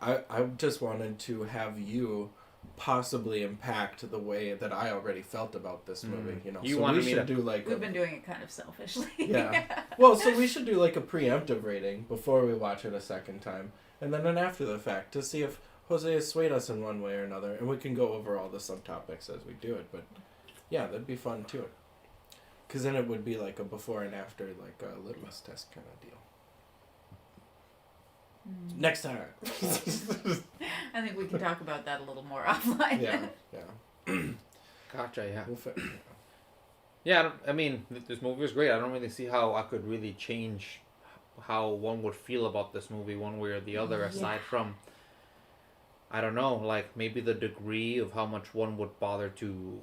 I just wanted to have you possibly impact the way that I already felt about this movie. You so wanted we me should to do We've been doing it kind of selfishly. Yeah. Well, so we should do a preemptive rating before we watch it a second time, and then an after the fact to see if Jose has swayed us in one way or another, and we can go over all the subtopics as we do it. But yeah, that'd be fun too, because then it would be a before and after, a litmus test kind of deal. Next time. I think we can talk about that a little more offline. Yeah. Gotcha. Yeah. We'll Yeah, I mean, this movie was great. I don't really see how I could really change how one would feel about this movie one way or the other, aside from, I don't know, like maybe the degree of how much one would bother to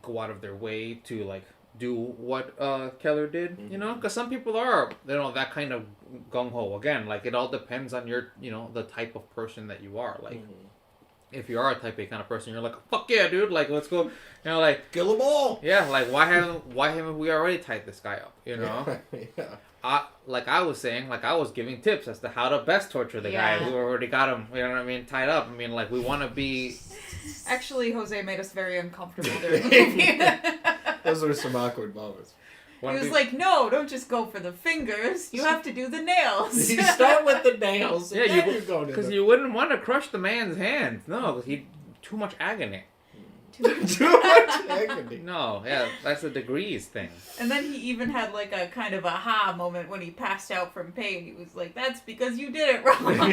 go out of their way to like do what Keller did, you know, because some people are, you know, that kind of gung ho. Again, like it all depends on your, you know, the type of person that you are. Like, if you are a type A kind of person, you're like, fuck yeah, dude, like let's go, you know, like kill them all. Yeah, like why haven't we already tied this guy up, you know? Yeah. I was saying, like I was giving tips as to how to best torture the guy who already got him, you know what I mean, tied up. I mean, like we want to be. Actually, Jose made us very uncomfortable during the movie. Those were some awkward moments. He was like, no, don't just go for the fingers. You have to do the nails. You start with the nails. Yeah, because you wouldn't want to crush the man's hands. No, because he too much agony. Too much agony. No, yeah, that's a degrees thing. And then he even had like a kind of aha moment when he passed out from pain. He was like, "That's because you did it wrong.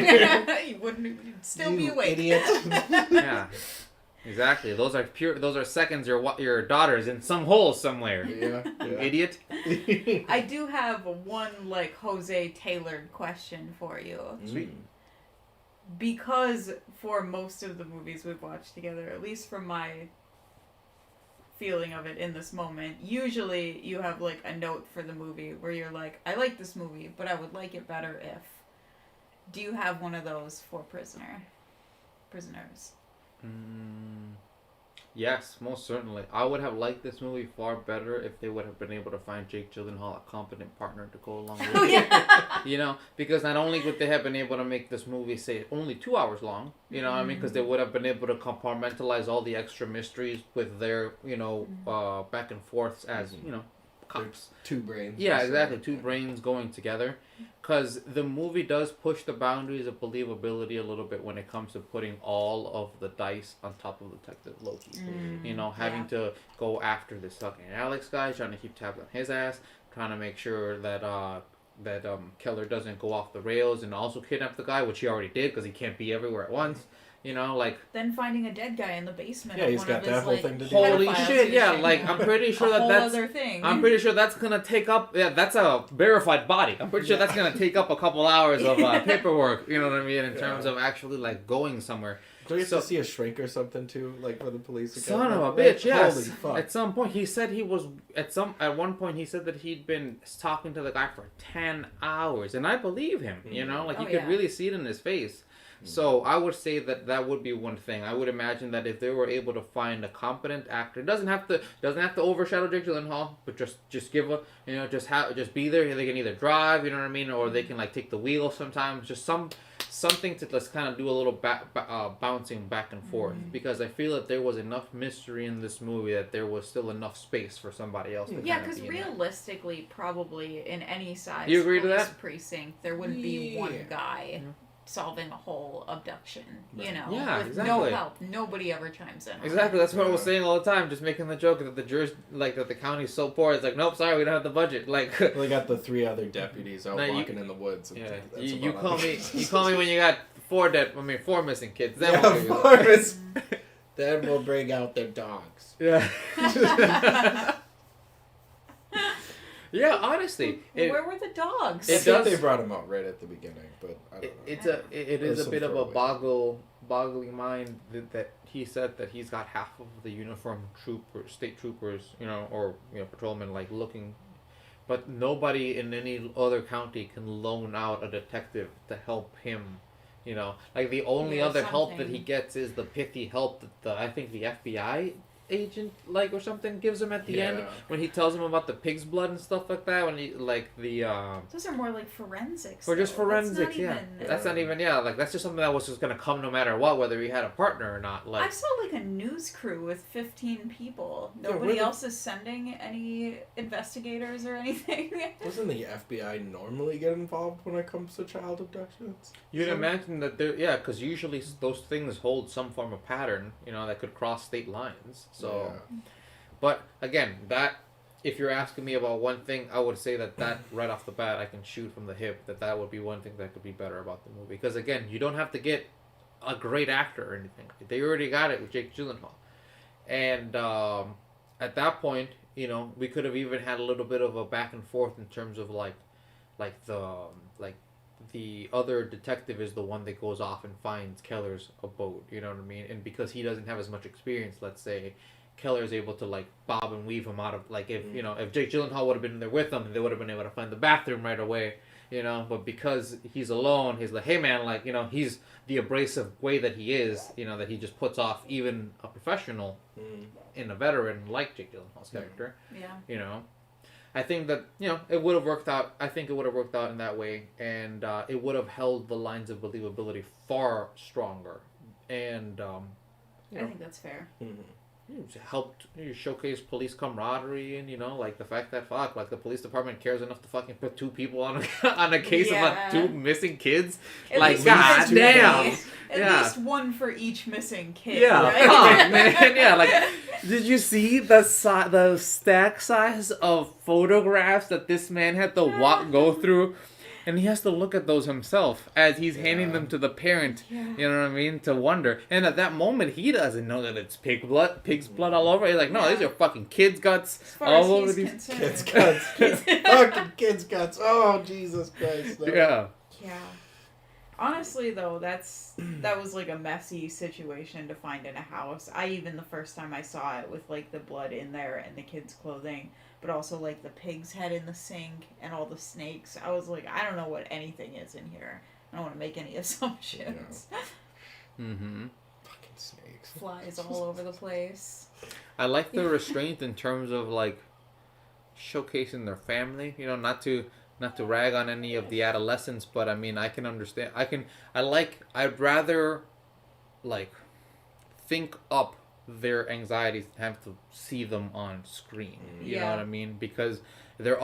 You wouldn't you'd still be awake." Idiot. Yeah, exactly. Those are seconds your daughter's in some hole somewhere. Yeah. You idiot. I do have one like Jose tailored question for you. Sweet. Because for most of the movies we've watched together, at least from my feeling of it in this moment, usually you have like a note for the movie where you're like, I like this movie, but I would like it better if. Do you have one of those for prisoners? Yes, most certainly. I would have liked this movie far better if they would have been able to find Jake Gyllenhaal a competent partner to go along with it. You know, because not only would they have been able to make this movie, say, only 2 hours long, you know what I mean? Because they would have been able to compartmentalize all the extra mysteries with their, you know, back and forths as, you know, cops. Two brains. Yeah, exactly. Two brains going together. Because the movie does push the boundaries of believability a little bit when it comes to putting all of the dice on top of Detective Loki. You know, having to go after this fucking Alex guy, trying to keep tabs on his ass, trying to make sure that Keller doesn't go off the rails and also kidnap the guy, which he already did because he can't be everywhere at once. You know, like... Then finding a dead guy in the basement. Yeah, he's got that whole thing to do. Holy shit, yeah, like, I'm pretty sure that's... other thing. I'm pretty sure that's gonna take up... Yeah, that's a verified body. I'm pretty sure that's gonna take up a couple hours of paperwork, you know what I mean, in terms of actually, like, going somewhere. Do we have to see a shrink or something, too? Like, for the police? Son of a bitch, yes. Holy fuck. At some point, he said he was... At one point, he said that he'd been talking to the guy for 10 hours. And I believe him, you know? Like, you could really see it in his face. So I would say that would be one thing. I would imagine that if they were able to find a competent actor, doesn't have to overshadow Jake Gyllenhaal, but just give a, you know, just be there. They can either drive, you know what I mean, or they can like take the wheel sometimes. Just something to just kind of do a little bouncing back and forth, because I feel that there was enough mystery in this movie that there was still enough space for somebody else to because realistically, probably in any size you agree to police that? precinct, there wouldn't be one guy solving a whole abduction, you know, with exactly. no help. Nobody ever chimes in. Exactly, that's what I was saying all the time, just making the joke that the jurors, like, that the county's so poor, it's like, nope, sorry, we don't have the budget, like... They got the 3 other deputies out walking in the woods. You call me when you got 4 missing kids, then we'll 4 missing. Then we'll bring out their dogs. Yeah. Yeah, honestly. Where were the dogs? I think they brought them out right at the beginning, but I don't know. It is a bit of a boggling mind that he said that he's got half of the uniformed state troopers, you know, or, you know, patrolmen, like, looking, but nobody in any other county can loan out a detective to help him, you know. Like, the only other help that he gets is the pithy help that I think the FBI agent, like, or something gives him at the end when he tells him about the pig's blood and stuff like that, when he, like, the those are more like forensics, or just forensics. That's not even like, that's just something that was just gonna come no matter what, whether he had a partner or not. Like, I saw like a news crew with 15 people. Nobody else is sending any investigators or anything. Doesn't the FBI normally get involved when it comes to child abductions? You'd imagine that because usually those things hold some form of pattern, you know, that could cross state lines. So, but again, that, if you're asking me about one thing, I would say that right off the bat, I can shoot from the hip that would be one thing that could be better about the movie. Because again, you don't have to get a great actor or anything. They already got it with Jake Gyllenhaal. And at that point, you know, we could have even had a little bit of a back and forth in terms of like the other detective is the one that goes off and finds Keller's a boat, you know what I mean? And because he doesn't have as much experience, let's say, Keller's able to like bob and weave him out of like if you know if Jake Gyllenhaal would have been there with him, they would have been able to find the bathroom right away, you know. But because he's alone, he's like, hey man, like you know, he's the abrasive way that he is, you know, that he just puts off even a professional in a veteran like Jake Gyllenhaal's character, you know. I think that you know it would have worked out. I think it would have worked out in that way, and it would have held the lines of believability far stronger, and you know, I think that's fair. helped showcase police camaraderie, and you know, like the fact that like the police department cares enough to fucking put 2 people on a case of 2 missing kids. At like least god damn. At least one for each missing kid. Yeah, right? oh, man, yeah. Like, did you see the stack size of photographs that this man had to go through? And he has to look at those himself as he's handing them to the parent. Yeah. You know what I mean? To wonder. And at that moment, he doesn't know that it's pig's blood all over. He's like, no, these are fucking kids' guts As far all as over he's these concerned. Kids guts. Fucking kids guts. Oh Jesus Christ. No. Yeah. Yeah. Honestly, though, that was like a messy situation to find in a house. The first time I saw it with like the blood in there and the kids' clothing, but also like the pig's head in the sink and all the snakes. I was like, I don't know what anything is in here. I don't want to make any assumptions. Mm-hmm. Fucking snakes. Flies all over the place. I like the restraint in terms of like showcasing their family. You know, not to rag on any of the adolescents, but I mean, I can understand. I'd rather like think up their anxieties than have to see them on screen. You know what I mean? Because it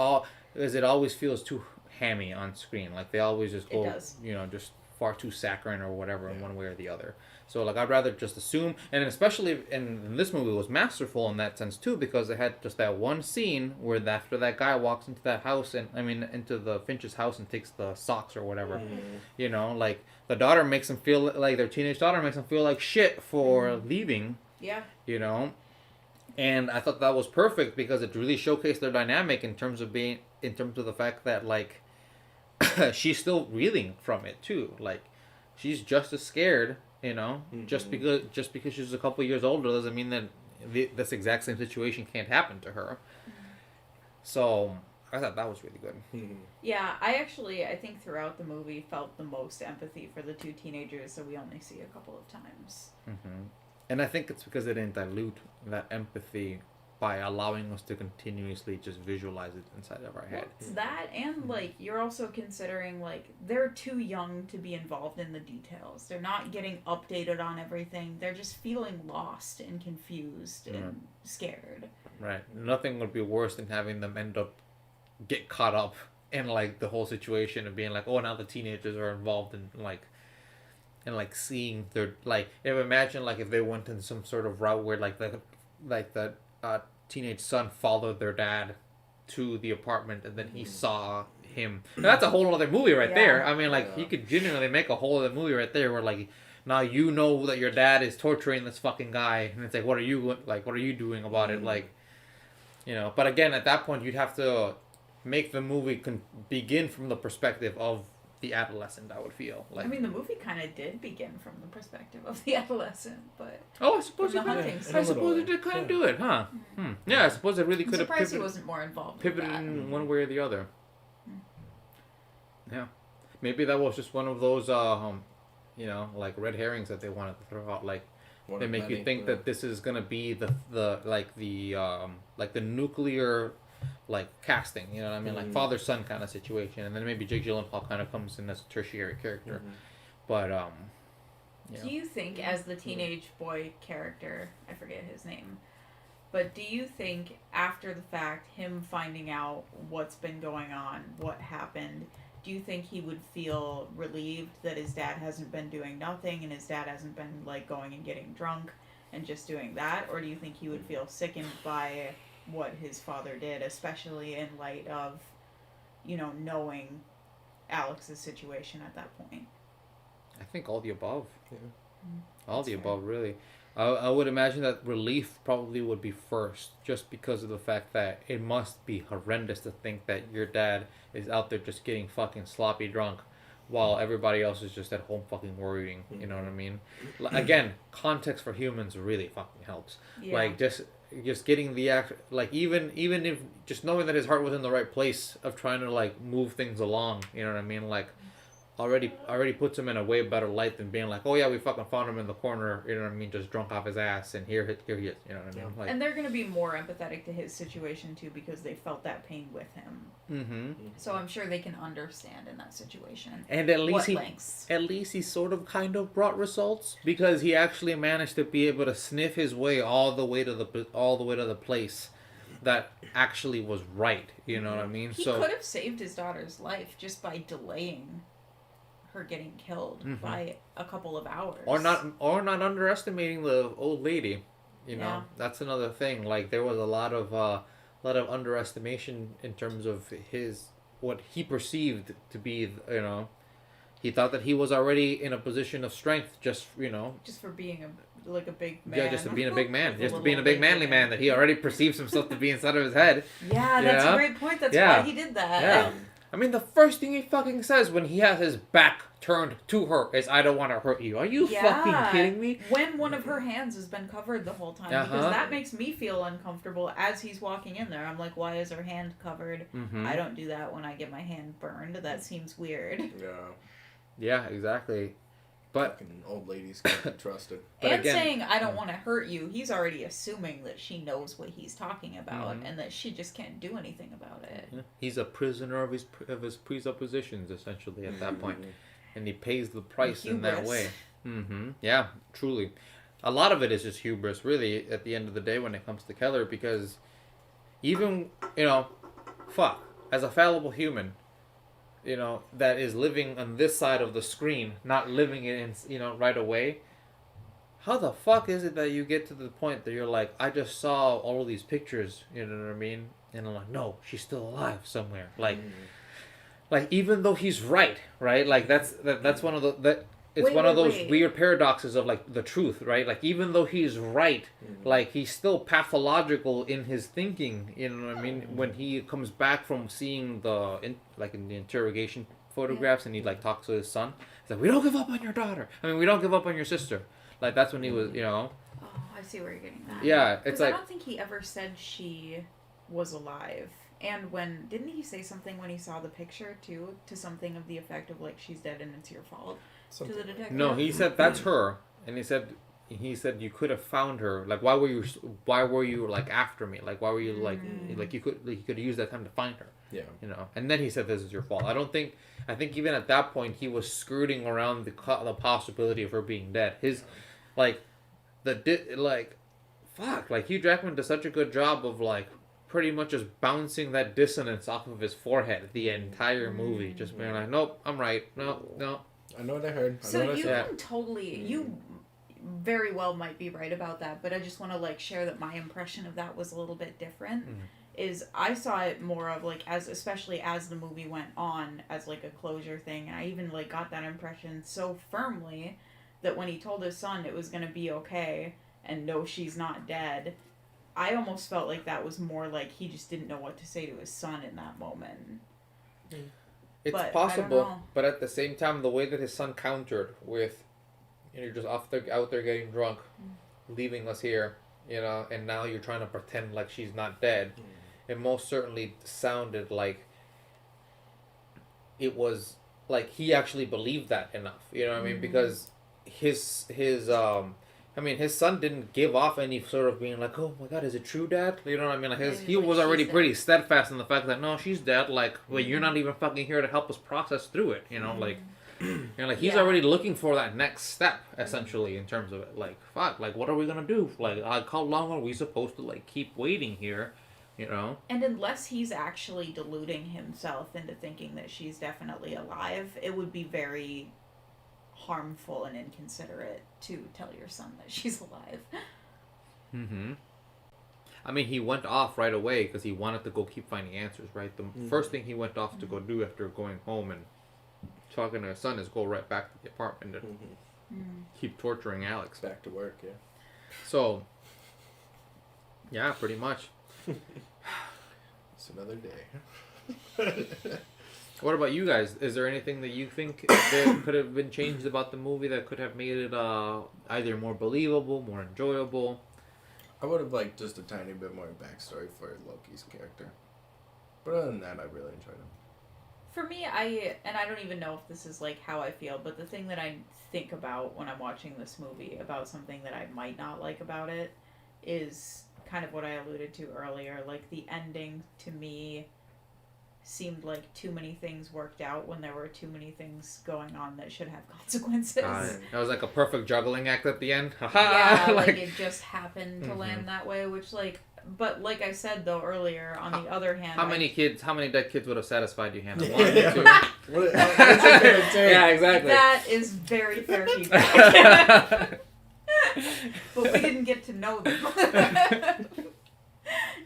always feels too hammy on screen. Like they always just go, you know, just far too saccharine or whatever in one way or the other. So like I'd rather just assume, and especially in this movie was masterful in that sense too, because it had just that one scene where after that guy walks into that house into the Finch's house and takes the socks or whatever, you know, like the daughter makes them feel like their teenage daughter makes them feel like shit for leaving. Yeah. You know, and I thought that was perfect because it really showcased their dynamic in terms of the fact that like she's still reeling from it too. Like she's just as scared. You know, just because she's a couple years older doesn't mean that this exact same situation can't happen to her. So I thought that was really good. Yeah, I think throughout the movie felt the most empathy for the 2 teenagers that we only see a couple of times. And I think it's because they didn't dilute that empathy by allowing us to continuously just visualize it inside of our head. It's that, and like you're also considering like they're too young to be involved in the details. They're not getting updated on everything. They're just feeling lost and confused and scared. Right. Nothing would be worse than having them get caught up in like the whole situation and being like, oh, now the teenagers are involved in like seeing their imagine like if they went in some sort of route where the teenage son followed their dad to the apartment and then he saw him. Now, that's a whole other movie right there. I mean, like you could genuinely make a whole other movie right there where like now you know that your dad is torturing this fucking guy and it's like what are you doing about it, like, you know. But again, at that point you'd have to make the movie begin from the perspective of the adolescent. I would feel like. I mean, the movie kind of did begin from the perspective of the adolescent, but I suppose it did kind of do it, huh? Yeah, I suppose it really could have. Surprised he wasn't more involved. Pivoted in one way or the other. Yeah, maybe that was just one of those, you know, like red herrings that they wanted to throw out. Like they make you think that this is gonna be the nuclear. Like casting, you know what I mean, like father-son kind of situation, and then maybe Jake Gyllenhaal kind of comes in as a tertiary character. But do you think, as the teenage boy character, I forget his name, but do you think after the fact, him finding out what's been going on, what happened, do you think he would feel relieved that his dad hasn't been doing nothing and his dad hasn't been like going and getting drunk and just doing that, or do you think he would feel sickened by what his father did, especially in light of, you know, knowing Alex's situation at that point? I think all the above. Yeah. All the above, really. I would imagine that relief probably would be first, just because of the fact that it must be horrendous to think that your dad is out there just getting fucking sloppy drunk, while everybody else is just at home fucking worrying. You know what I mean? Again, context for humans really fucking helps. Yeah. Like just getting the act, like even if just knowing that his heart was in the right place of trying to like move things along. You know what I mean? Like already puts him in a way better light than being like, oh yeah, we fucking found him in the corner, you know what I mean, just drunk off his ass, and here he is, you know what I mean? Like, and they're going to be more empathetic to his situation too, because they felt that pain with him. mm-hmm. So I'm sure they can understand in that situation. And at least he sort of kind of brought results, because he actually managed to be able to sniff his way all the way to the place that actually was right, you know what I mean? He could have saved his daughter's life just by delaying her getting killed by a couple of hours, or not underestimating the old lady. You know, that's another thing. Like, there was a lot of underestimation in terms of what he perceived to be. You know, he thought that he was already in a position of strength, just for being a big man. Yeah, just to being a big man, just to being a big manly man that he already perceives himself to be inside of his head. Yeah, that's a great point. That's why he did that. Yeah. I mean, the first thing he fucking says when he has his back turned to her is, "I don't want to hurt you." Are you fucking kidding me? When one of her hands has been covered the whole time. Because that makes me feel uncomfortable as he's walking in there. I'm like, why is her hand covered? I don't do that when I get my hand burned. That seems weird. Yeah. Yeah, exactly. But fucking old ladies can't be trusted. And again, saying, "I don't want to hurt you," he's already assuming that she knows what he's talking about, and that she just can't do anything about it. Yeah. He's a prisoner of his presuppositions, essentially, at that point. And he pays the price in that way. Yeah, truly. A lot of it is just hubris, really, at the end of the day, when it comes to Keller, because even, as a fallible human, that is living on this side of the screen, not living it in, right away. How the fuck is it that you get to the point that you're like, I just saw all of these pictures, you know what I mean? And I'm like, no, she's still alive somewhere. Like, even though he's right? Like, that's one of the, it's one of those weird paradoxes of, like, the truth, right? Like, even though he's right, like, he's still pathological in his thinking, you know what I mean? When he comes back from seeing in the interrogation photographs, and he, like, talks to his son, he's like, we don't give up on your daughter. I mean, we don't give up on your sister. Like, that's when he was, Oh, I see where you're getting that. Yeah, it's like, I don't think he ever said she was alive. And didn't he say something when he saw the picture, too, to something of the effect of, like, she's dead and it's your fault? Something. To the detective? No, he said that's her, and he said you could have found her. Like, why were you like after me? Like, why were you like you could use that time to find her? Yeah. And then he said this is your fault. I think even at that point he was skirting around the possibility of her being dead. His Hugh Jackman does such a good job of, like, pretty much just bouncing that dissonance off of his forehead the entire movie, just being like, nope, I'm right, no. I know what I heard. You very well might be right about that, but I just want to, like, share that my impression of that was a little bit different. Is I saw it more of, like, especially as the movie went on, as, like, a closure thing, and I even, like, got that impression so firmly that when he told his son it was going to be okay, and no, she's not dead, I almost felt like that was more like he just didn't know what to say to his son in that moment. It's possible, but at the same time, the way that his son countered with, you're just out there getting drunk, leaving us here, and now you're trying to pretend like she's not dead. It most certainly sounded like it was like he actually believed that enough. You know what I mean? Because his son didn't give off any sort of being like, oh my God, is it true, Dad? You know what I mean? Like, he was already pretty steadfast in the fact that, no, she's dead. Like, well, you're not even fucking here to help us process through it. Like, he's already looking for that next step, essentially, in terms of it. Like, fuck, like, what are we gonna do? Like how long are we supposed to, like, keep waiting here? And unless he's actually deluding himself into thinking that she's definitely alive, it would be very harmful and inconsiderate to tell your son that she's alive. I mean, he went off right away because he wanted to go keep finding answers, right? The first thing he went off to go do after going home and talking to his son is go right back to the apartment and keep torturing Alex. Back to work, yeah. So, yeah, pretty much. It's another day. What about you guys? Is there anything that you think that could have been changed about the movie that could have made it either more believable, more enjoyable? I would have liked just a tiny bit more backstory for Loki's character. But other than that, I really enjoyed him. For me, I don't even know if this is like how I feel, but the thing that I think about when I'm watching this movie about something that I might not like about it is kind of what I alluded to earlier. Like, the ending to me seemed like too many things worked out when there were too many things going on that should have consequences. That was like a perfect juggling act at the end. Yeah, like it just happened to land that way, which but like I said though earlier, on the other hand, how many dead kids would have satisfied you, Hannah? Yeah. 1, 2. What's it gonna take? Yeah, exactly. That is very fair feedback. But we didn't get to know them.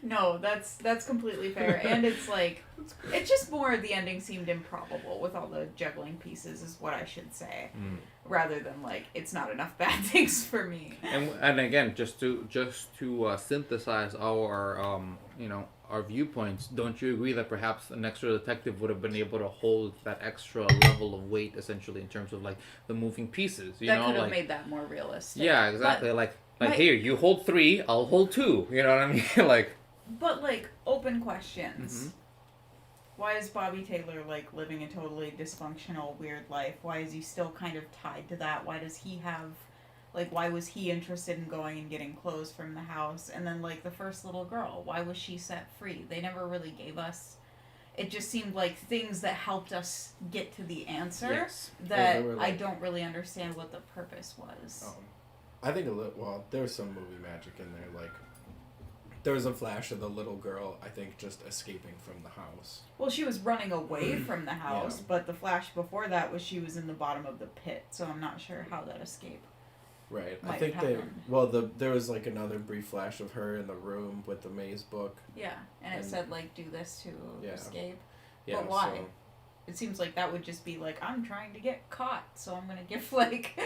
No, that's completely fair. And it's like, it's just more the ending seemed improbable with all the juggling pieces is what I should say. Rather than like, it's not enough bad things for me. And again, just to synthesize our our viewpoints, don't you agree that perhaps an extra detective would have been able to hold that extra level of weight essentially in terms of like the moving pieces? That could have made that more realistic. Yeah, exactly. But here, you hold 3, I'll hold 2. You know what I mean? But like, open questions. Why is Bobby Taylor like living a totally dysfunctional, weird life? Why is he still kind of tied to that? Why does he have, like, why was he interested in going and getting clothes from the house? And then like the first little girl, why was she set free? They never really gave us. It just seemed like things that helped us get to the answer that I don't really understand what the purpose was. I think there's some movie magic in there. Like, there was a flash of the little girl, I think, just escaping from the house. Well, she was running away from the house, but the flash before that was she was in the bottom of the pit, so I'm not sure how that escape. Right. I think there was like another brief flash of her in the room with the maze book. Yeah, and it said like, do this to escape. Yeah, but why? It seems like that would just be like, I'm trying to get caught, so I'm going to give like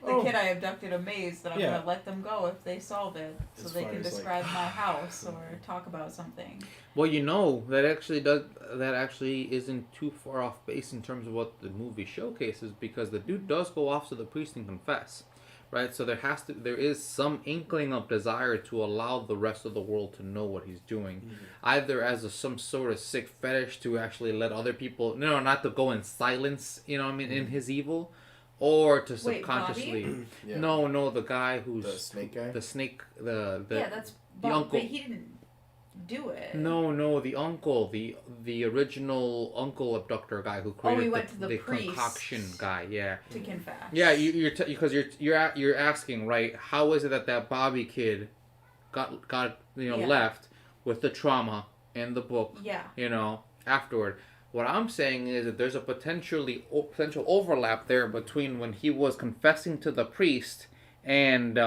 the kid I abducted a maze that I'm going to let them go if they solve it, so they can describe my house or talk about something. Well, that actually isn't too far off base in terms of what the movie showcases, because the dude does go off to the priest and confess. Right, so there is some inkling of desire to allow the rest of the world to know what he's doing, either as some sort of sick fetish to actually let other people, not to go in silence, in his evil, or to subconsciously. No, the guy who's the snake guy. The snake, that's the uncle. But he didn't do it. No, the uncle, the original uncle abductor guy who created the concoction guy, to confess. Yeah, because you're asking, right? How is it that Bobby kid got left with the trauma in the book? Yeah. Afterward. What I'm saying is that there's a potential overlap there between when he was confessing to the priest and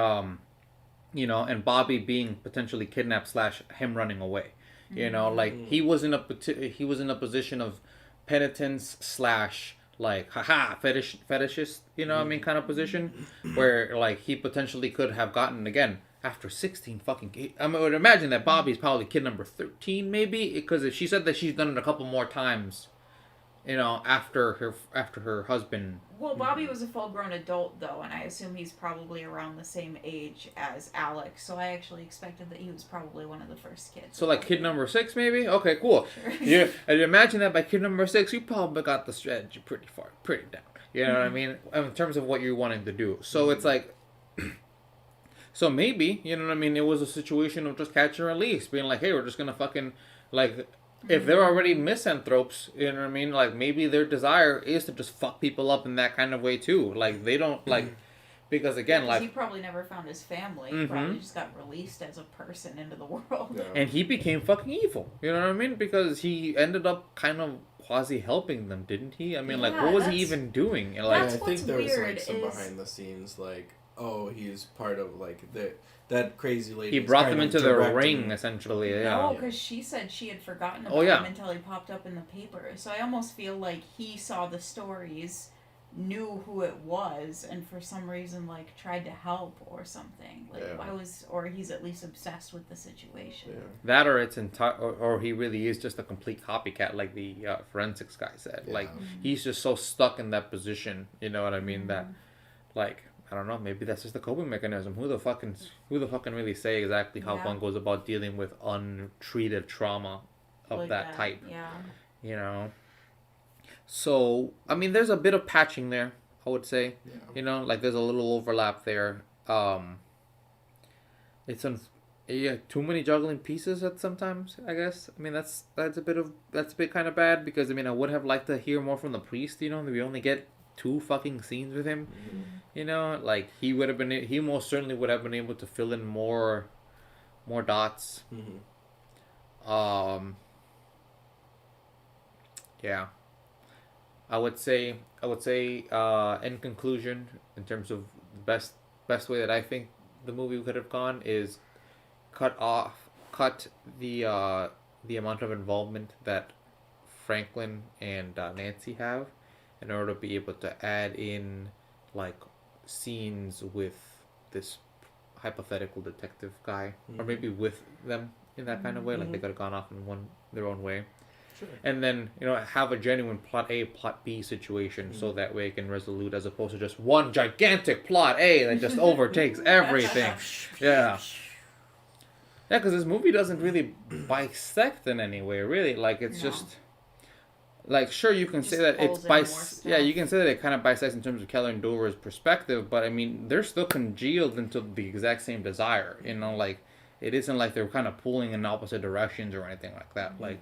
and Bobby being potentially kidnapped / him running away. He was in a position of penitence / fetishist, kind of position where he potentially could have gotten again after 16 fucking. I would imagine that Bobby's probably kid number 13 maybe, because if she said that she's done it a couple more times. After her husband. Well, Bobby was a full-grown adult, though, and I assume he's probably around the same age as Alex, so I actually expected that he was probably one of the first kids. So, kid number 6, maybe? Okay, cool. Sure. Yeah, I'd imagine that by kid number 6, you probably got the strategy pretty down. You know what I mean? In terms of what you're wanting to do. So, it's like... So, maybe, it was a situation of just catch and release, being like, hey, we're just gonna fucking, if they're already misanthropes, maybe their desire is to just fuck people up in that kind of way too. They don't because again, he probably never found his family. He probably just got released as a person into the world. Yeah. And he became fucking evil. You know what I mean? Because he ended up kind of quasi helping them, didn't he? What was he even doing? I think there was some behind the scenes he's part of that crazy lady. He brought them into the ring, essentially. Yeah. No, because she said she had forgotten about him until he popped up in the paper. So I almost feel like he saw the stories knew who it was and for some reason like tried to help or something. Like or he's at least obsessed with the situation. Yeah. That or it's or he really is just a complete copycat, like the forensics guy said. Yeah. Like he's just so stuck in that position, you know what I mean? That like I don't know, maybe that's just a coping mechanism. Who the fuck can really say exactly how one goes about dealing with untreated trauma of like that type? Yeah. You know. So, I mean, there's a bit of patching there, I would say. Yeah. You know, like there's a little overlap there. It's too many juggling pieces at sometimes, I guess. I mean, that's a bit kind of bad because I mean, I would have liked to hear more from the priest, you know, we only get 2 fucking scenes with him. Mm-hmm. You know, like he most certainly would have been able to fill in more dots. Mm-hmm. Yeah. I would say in conclusion, in terms of the best way that I think the movie could have gone is cut the amount of involvement that Franklin and Nancy have in order to be able to add in like scenes with this hypothetical detective guy, or maybe with them in that kind of way, like they could have gone off in their own way. Sure. And then, you know, have a genuine plot A, plot B situation so that way it can resolute as opposed to just one gigantic plot A that just overtakes everything. Yeah. Yeah, because this movie doesn't really bisect in any way, really. Like, it's just... Like, sure, you can say that it's you can say that it kind of bisects in terms of Keller and Dover's perspective, but I mean, they're still congealed into the exact same desire, you know, like, it isn't like they're kind of pulling in opposite directions or anything like that, like...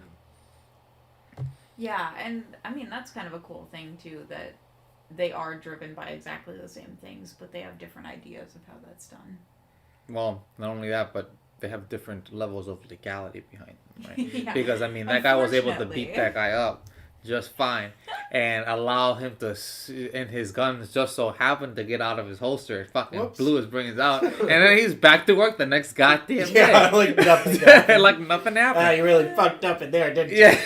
Yeah, and I mean, that's kind of a cool thing, too, that they are driven by exactly the same things, but they have different ideas of how that's done. Well, not only that, but they have different levels of legality behind them, right? Because, I mean, that guy was able to beat that guy up just fine and allow him to... And his guns just so happened to get out of his holster. It fucking blew his brains out. And then he's back to work the next goddamn day. Like nothing happened. Like nothing happened. You really fucked up in there, didn't you? Yeah.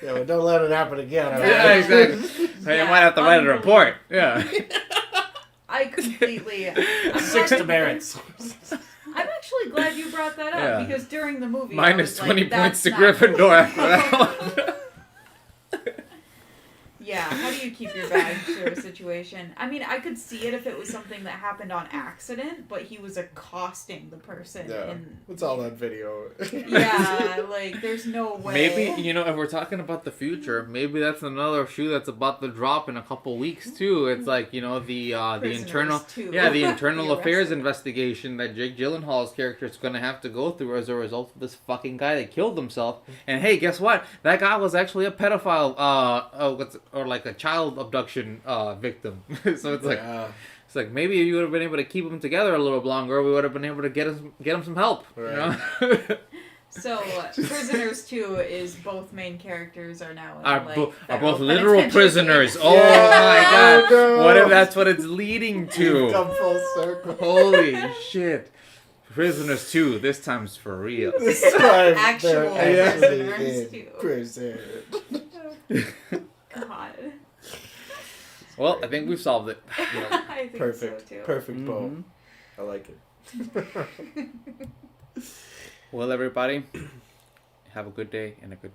Yeah, well, don't let it happen again. Yeah, exactly. You might have to write a report. Yeah. I completely... 6 demerits. I'm actually glad you brought that up because during the movie... Minus 20 points to Gryffindor after that one. Yeah, how do you keep your bag through a situation? I mean, I could see it if it was something that happened on accident, but he was accosting the person. Yeah, it's all on video. Yeah, like, there's no way. Maybe, you know, if we're talking about the future, maybe that's another shoe that's about to drop in a couple weeks, too. It's like, you know, the internal... the internal affairs investigation that Jake Gyllenhaal's character is going to have to go through as a result of this fucking guy that killed himself. And hey, guess what? That guy was actually a pedophile, or like a child abduction victim. So it's like it's like maybe if you would have been able to keep them together a little longer, we would have been able to get him some help. Right. You know? So Prisoners 2 is both main characters are now are both literal prisoners. Oh my god! No. What if that's what it's leading to? Come full circle. Holy shit! Prisoners 2, this time's for real. This time actual Prisoners 2. Prison. God. Well, I think we've solved it. Yeah. I think Perfect. So too. Perfect bow. I like it. Well, everybody, have a good day and a good